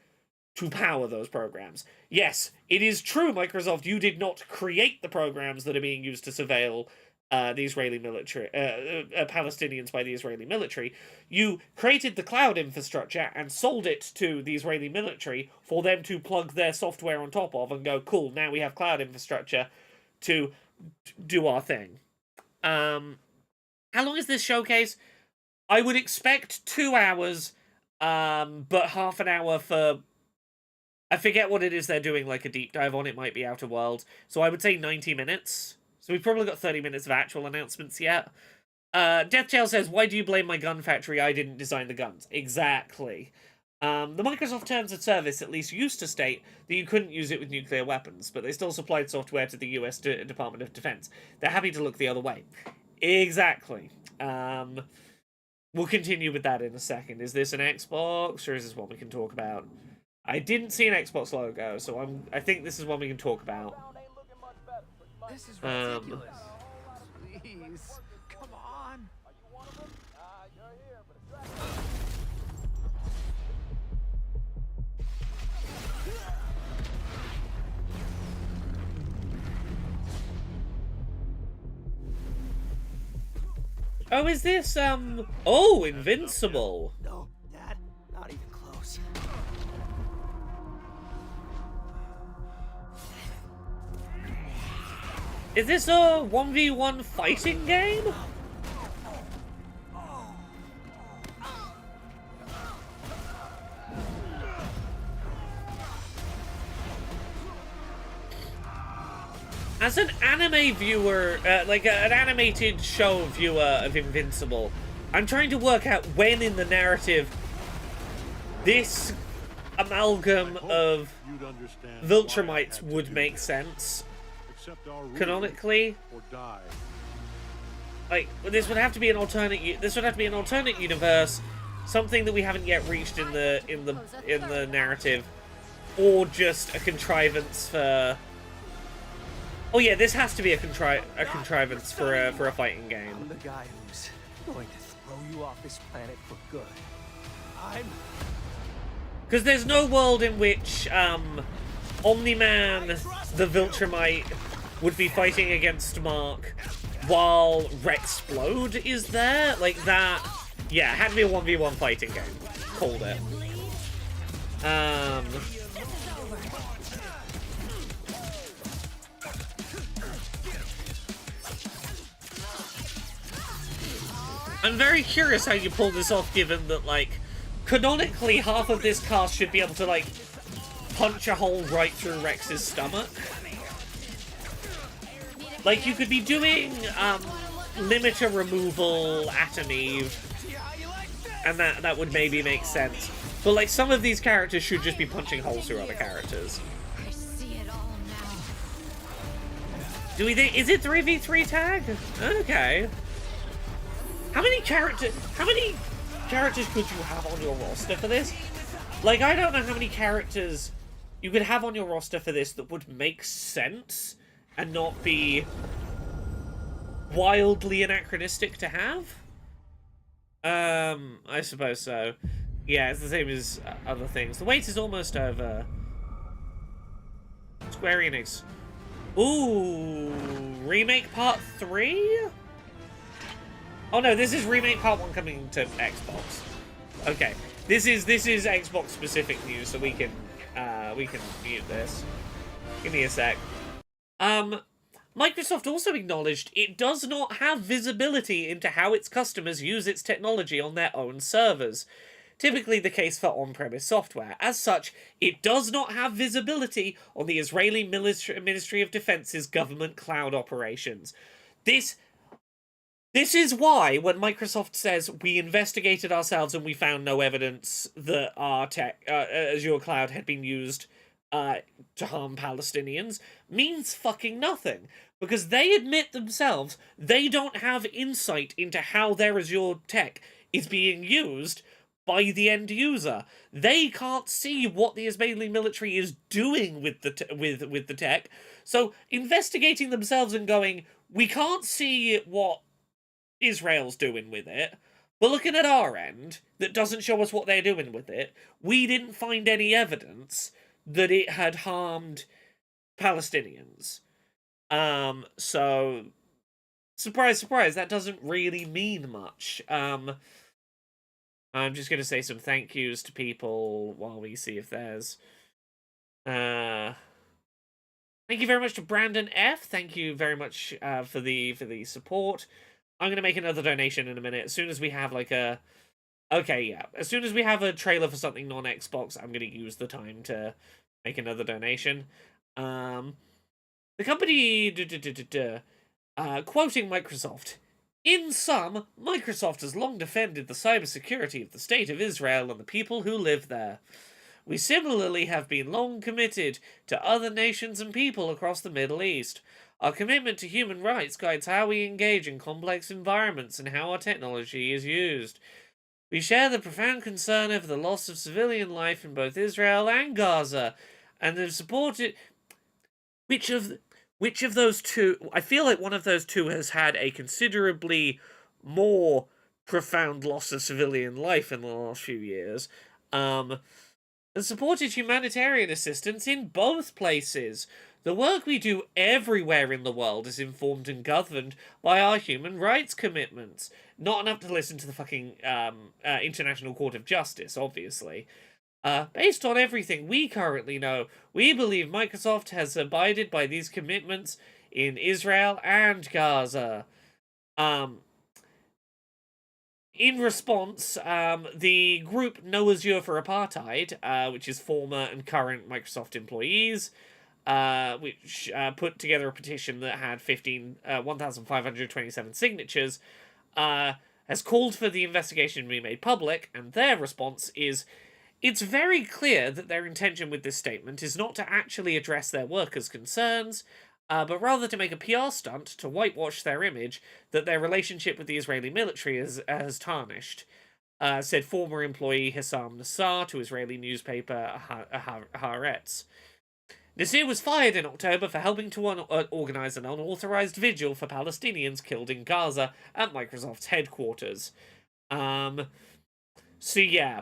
to power those programs. Yes, it is true, Microsoft, you did not create the programs that are being used to surveil the Israeli military, Palestinians by the Israeli military. You created the cloud infrastructure and sold it to the Israeli military for them to plug their software on top of and go, cool, now we have cloud infrastructure to do our thing. How long is this showcase? I would expect 2 hours, but half an hour for... I forget what it is they're doing, like a deep dive on. It might be Outer Worlds. So I would say 90 minutes. So we've probably got 30 minutes of actual announcements yet. Deathtail says, why do you blame my gun factory? I didn't design the guns. Exactly. The Microsoft Terms of Service at least used to state that you couldn't use it with nuclear weapons, but they still supplied software to the US Department of Defense. They're happy to look the other way. Exactly. We'll continue with that in a second. Is this an Xbox, or is this one we can talk about? I didn't see an Xbox logo, so I think this is one we can talk about. This is ridiculous. Please, come on. Oh, is this, oh, Invincible. No, Dad, not even close. Is this a 1v1 fighting game? As an anime viewer, like an animated show viewer of Invincible, I'm trying to work out when in the narrative this amalgam of Viltrumites would make sense. Canonically, like this would have to be an alternate. This would have to be an alternate universe, something that we haven't yet reached in the narrative, or just a contrivance for. Oh yeah, this has to be a contrivance for a fighting game. I'm the guy who's going to throw you off this planet for good. Because there's no world in which Omni-Man, the Viltrumite, would be fighting against Mark while Rexplode is there. Like that. Yeah, it had to be a 1v1 fighting game. Called it. I'm very curious how you pull this off, given that, like, canonically half of this cast should be able to, like, punch a hole right through Rex's stomach. Like, you could be doing, limiter removal Atom Eve, and that would maybe make sense. But, like, some of these characters should just be punching holes through other characters. I see it all now. Do we think... Is it 3v3 tag? Okay. How many characters could you have on your roster for this? Like, I don't know how many characters you could have on your roster for this that would make sense and not be wildly anachronistic to have. I suppose so. Yeah, it's the same as other things. The wait is almost over. Square Enix. Ooh, Remake Part 3? Oh no, this is Remake Part 1 coming to Xbox. Okay. This is Xbox specific news, so we can mute this. Give me a sec. Microsoft also acknowledged it does not have visibility into how its customers use its technology on their own servers. Typically the case for on-premise software. As such, it does not have visibility on the Israeli Ministry of Defense's government cloud operations. This is why, when Microsoft says, we investigated ourselves and we found no evidence that our Azure cloud had been used to harm Palestinians, means fucking nothing. Because they admit themselves they don't have insight into how their Azure tech is being used by the end user. They can't see what the Israeli military is doing with the tech. So investigating themselves and going, we can't see what Israel's doing with it, but looking at our end, that doesn't show us what they're doing with it. We didn't find any evidence that it had harmed Palestinians. So, surprise, surprise, that doesn't really mean much. I'm just going to say some thank yous to people while we see if there's... Thank you very much to Brandon F. Thank you very much for the support. I'm going to make another donation in a minute. As soon as we have, like, a... Okay, yeah. As soon as we have a trailer for something non-Xbox, I'm going to use the time to make another donation. The company... quoting Microsoft. In sum, Microsoft has long defended the cybersecurity of the State of Israel and the people who live there. We similarly have been long committed to other nations and people across the Middle East. Our commitment to human rights guides how we engage in complex environments and how our technology is used. We share the profound concern over the loss of civilian life in both Israel and Gaza, and have supported... Which of those two... I feel like one of those two has had a considerably more profound loss of civilian life in the last few years. And supported humanitarian assistance in both places. The work we do everywhere in the world is informed and governed by our human rights commitments. Not enough to listen to the fucking International Court of Justice, obviously. Based on everything we currently know, we believe Microsoft has abided by these commitments in Israel and Gaza. In response, the group No Azure for Apartheid, which is former and current Microsoft employees, which put together a petition that had 1,527 signatures, has called for the investigation to be made public, and their response is, it's very clear that their intention with this statement is not to actually address their workers' concerns, but rather to make a PR stunt to whitewash their image that their relationship with the Israeli military has tarnished, said former employee Hassam Nassar to Israeli newspaper Haaretz. Nassir was fired in October for helping to organize an unauthorized vigil for Palestinians killed in Gaza at Microsoft's headquarters. So yeah,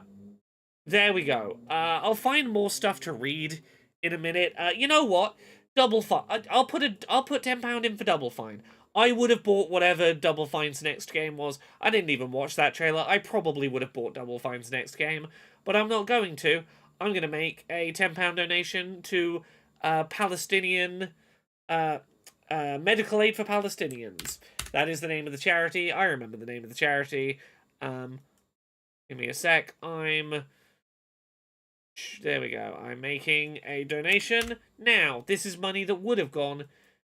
there we go. I'll find more stuff to read in a minute. You know what? Double Fine. I'll put £10 in for Double Fine. I would have bought whatever Double Fine's next game was. I didn't even watch that trailer. I probably would have bought Double Fine's next game, but I'm not going to. I'm going to make a £10 donation to Palestinian Medical Aid for Palestinians. That is the name of the charity. I remember the name of the charity. Give me a sec. There we go. I'm making a donation. Now, this is money that would have gone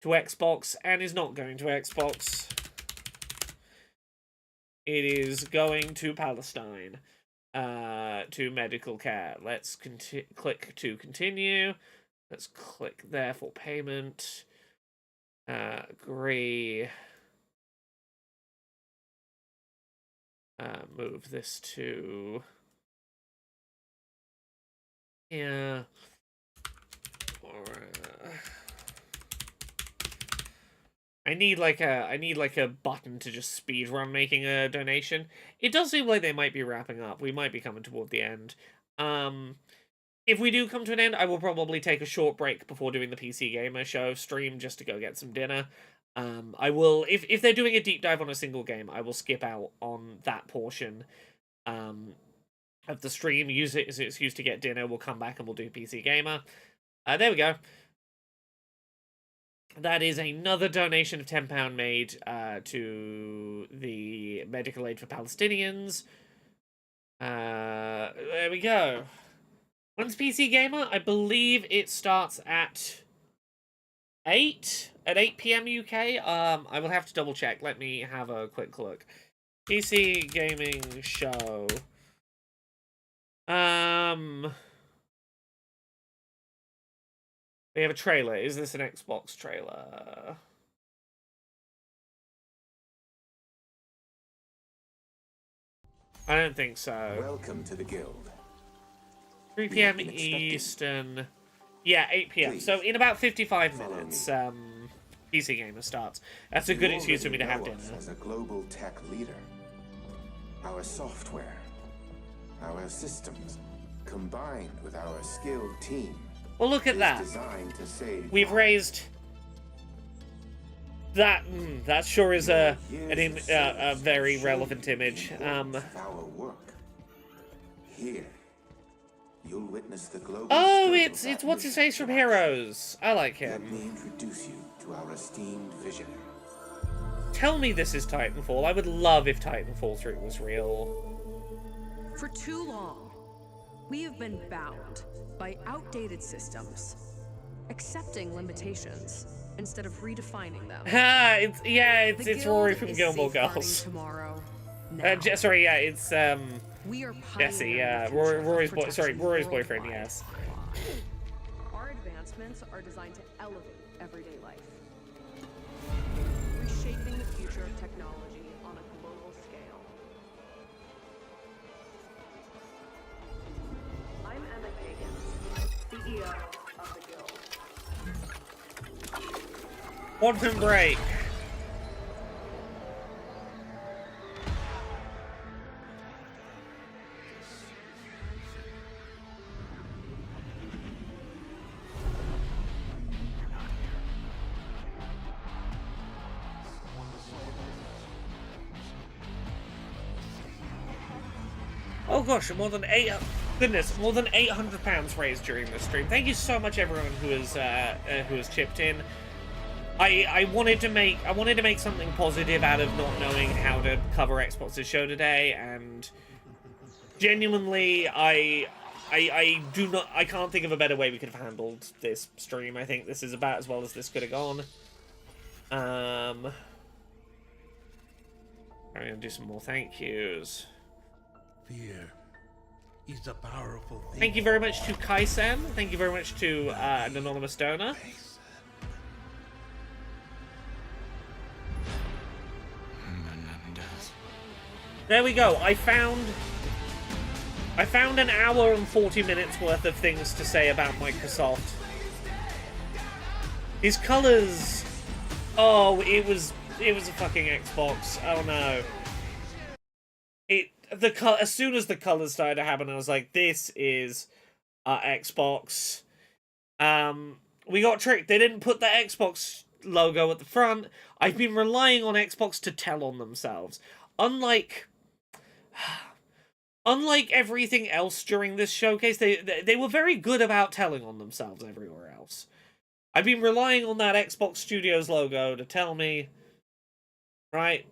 to Xbox and is not going to Xbox. It is going to Palestine. To medical care. Let's click to continue. Let's click there for payment. Agree. Move this to... Yeah. I need like a button to just speed run making a donation. It does seem like they might be wrapping up. We might be coming toward the end. If we do come to an end, I will probably take a short break before doing the PC Gamer Show stream just to go get some dinner. I will, if they're doing a deep dive on a single game, I will skip out on that portion. of the stream. Use it as an excuse to get dinner. We'll come back and we'll do PC Gamer. There we go. That is another donation of £10 made to the medical aid for Palestinians. There we go. When's PC Gamer? I believe it starts at 8 p.m. UK. I will have to double check. Let me have a quick look. PC Gaming Show. We have a trailer. Is this an Xbox trailer? I don't think so. Welcome to the guild. 3 p.m. Eastern. Yeah, 8 p.m. Please, so in about 55 minutes, PC Gamer starts. That's a good excuse for me to have dinner. As a global tech leader, our software, our systems, combined with our skilled team. Well, look at that. We've raised that. That sure is a very relevant image. Our work. Here, you'll witness the global. Oh, it's what's his face from Heroes. I like him. Let me introduce you to our esteemed visionary. Tell me this is Titanfall. I would love if Titanfall 3 was real. For too long, we have been bound by outdated systems, accepting limitations instead of redefining them. It's Rory from Gilmore Girls. Tomorrow. Sorry, yeah, it's we are Jesse, yeah, Rory's boyfriend, yes. Our advancements are designed to elevate everyday life, reshaping the future of technology on a global scale. I'm Emma Kagan, CEO of the Guild. Quantum Break. Oh gosh, more than £800 raised during this stream. Thank you so much, everyone who has chipped in. I wanted to make something positive out of not knowing how to cover Xbox's show today, and genuinely, I can't think of a better way we could have handled this stream. I think this is about as well as this could have gone. I'm gonna do some more thank yous. Fear is a powerful thing. Thank you very much to Kaisen. Thank you very much to an anonymous donor. There we go. I found an hour and 40 minutes worth of things to say about Microsoft. These colors. Oh, it was a fucking Xbox. Oh no. As soon as the colors started to happen, I was like, this is Xbox. We got tricked. They didn't put the Xbox logo at the front. I've been relying on Xbox to tell on themselves. Unlike everything else during this showcase, they were very good about telling on themselves everywhere else. I've been relying on that Xbox Studios logo to tell me. Right,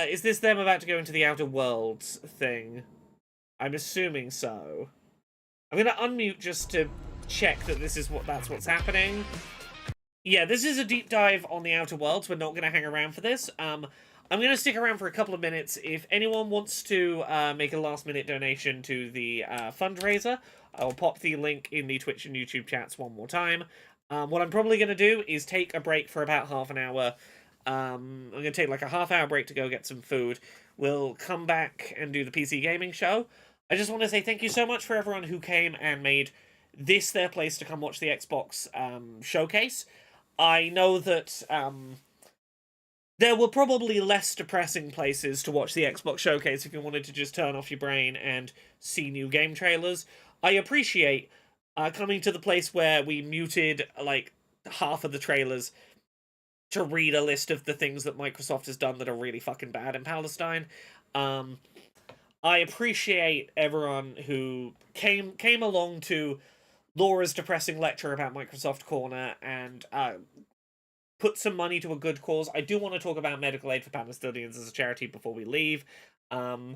is this them about to go into the Outer Worlds thing? I'm assuming so. I'm gonna unmute just to check that that's what's happening. Yeah, this is a deep dive on the Outer Worlds. We're not gonna hang around for this. I'm gonna stick around for a couple of minutes. If anyone wants to make a last-minute donation to the fundraiser, I'll pop the link in the Twitch and YouTube chats one more time. What I'm probably gonna do is take a break for about half an hour. I'm going to take like a half-hour break to go get some food. We'll come back and do the PC Gaming Show. I just want to say thank you so much for everyone who came and made this their place to come watch the Xbox showcase. I know that there were probably less depressing places to watch the Xbox showcase if you wanted to just turn off your brain and see new game trailers. I appreciate coming to the place where we muted like half of the trailers to read a list of the things that Microsoft has done that are really fucking bad in Palestine. I appreciate everyone who came along to Laura's depressing lecture about Microsoft Corner and put some money to a good cause. I do want to talk about medical aid for Palestinians as a charity before we leave. As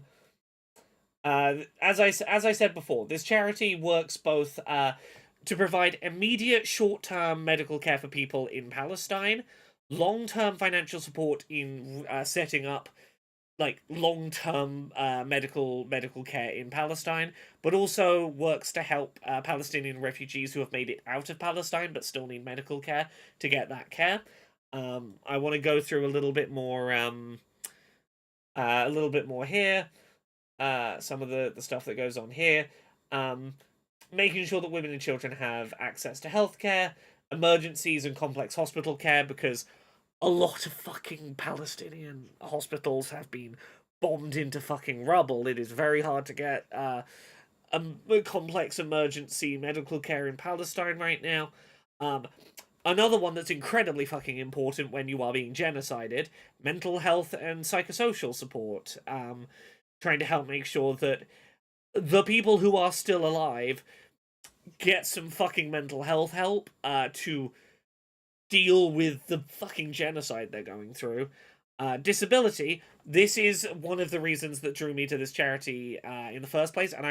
I said before, this charity works both to provide immediate short-term medical care for people in Palestine, long-term financial support in setting up like long-term medical care in Palestine, but also works to help Palestinian refugees who have made it out of Palestine but still need medical care to get that care. I want to go through a little bit more here. Some of the stuff that goes on here. Making sure that women and children have access to healthcare, emergencies and complex hospital care, because a lot of fucking Palestinian hospitals have been bombed into fucking rubble. It is very hard to get complex emergency medical care in Palestine right now. Another one that's incredibly fucking important when you are being genocided, mental health and psychosocial support. Trying to help make sure that the people who are still alive get some fucking mental health help to deal with the fucking genocide they're going through. Disability. This is one of the reasons that drew me to this charity in the first place, and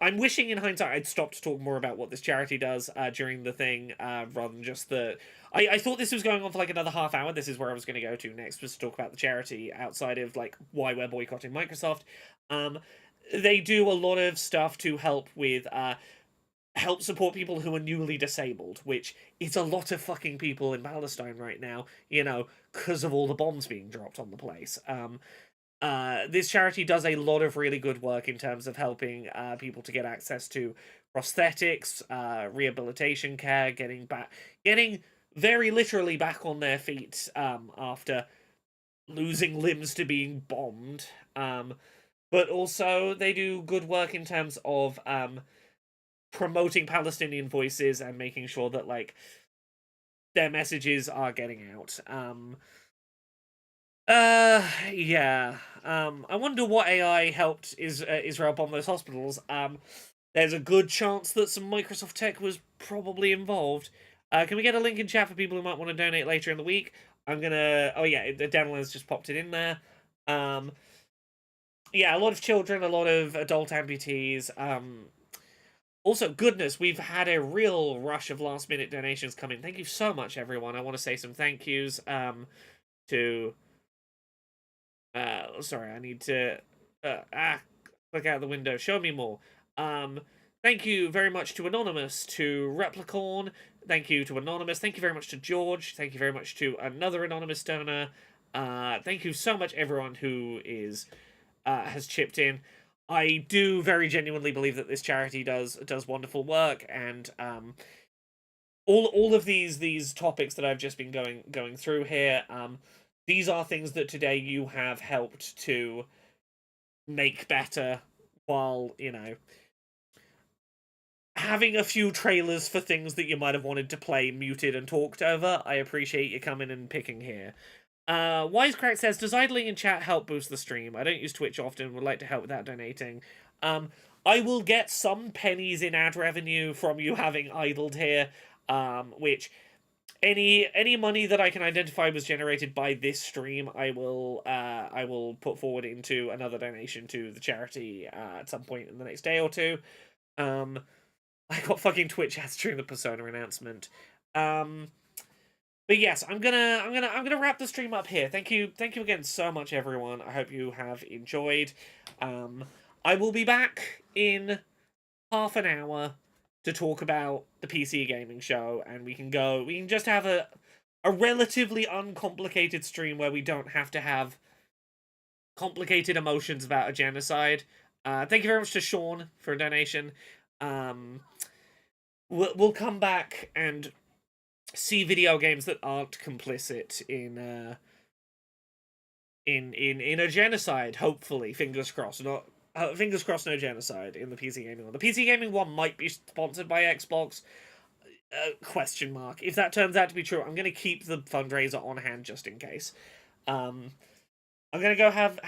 I'm wishing in hindsight I'd stopped to talk more about what this charity does during the thing, rather than just the... I thought this was going on for like another half hour. This is where I was going to go to next, was to talk about the charity outside of like why we're boycotting Microsoft. They do a lot of stuff to help with help support people who are newly disabled, which is a lot of fucking people in Palestine right now, you know, because of all the bombs being dropped on the place. This charity does a lot of really good work in terms of helping people to get access to prosthetics, rehabilitation care, getting very literally back on their feet after losing limbs to being bombed. But also they do good work in terms of promoting Palestinian voices and making sure that like their messages are getting out. Yeah. I wonder what AI helped Israel bomb those hospitals. There's a good chance that some Microsoft tech was probably involved. Can we get a link in chat for people who might want to donate later in the week? I'm gonna... Oh yeah, Daniel's just popped it in there. Yeah, a lot of children, a lot of adult amputees. Also, goodness, we've had a real rush of last-minute donations come in. Thank you so much, everyone. I want to say some thank yous to... sorry, I need to... look out the window. Show me more. Thank you very much to Anonymous, to Replicorn. Thank you to Anonymous. Thank you very much to George. Thank you very much to another Anonymous donor. Thank you so much, everyone who is has chipped in. I do very genuinely believe that this charity does wonderful work, and all of these topics that I've just been going through here, these are things that today you have helped to make better, while, you know, having a few trailers for things that you might have wanted to play muted and talked over. I appreciate you coming and picking here. Wisecrack says, does idling in chat help boost the stream? I don't use Twitch often, would like to help without donating. I will get some pennies in ad revenue from you having idled here, which any money that I can identify was generated by this stream, I will put forward into another donation to the charity at some point in the next day or two. I got fucking Twitch ads during the Persona announcement. But yes, I'm gonna wrap the stream up here. Thank you again so much, everyone. I hope you have enjoyed. I will be back in half an hour to talk about the PC gaming show, and we can just have a relatively uncomplicated stream where we don't have to have complicated emotions about a genocide. Thank you very much to Sean for a donation. We'll come back and see video games that aren't complicit in a genocide. Hopefully, fingers crossed. Fingers crossed, no genocide in the PC gaming one. The PC gaming one might be sponsored by Xbox. Question mark. If that turns out to be true, I'm gonna keep the fundraiser on hand just in case. I'm gonna go have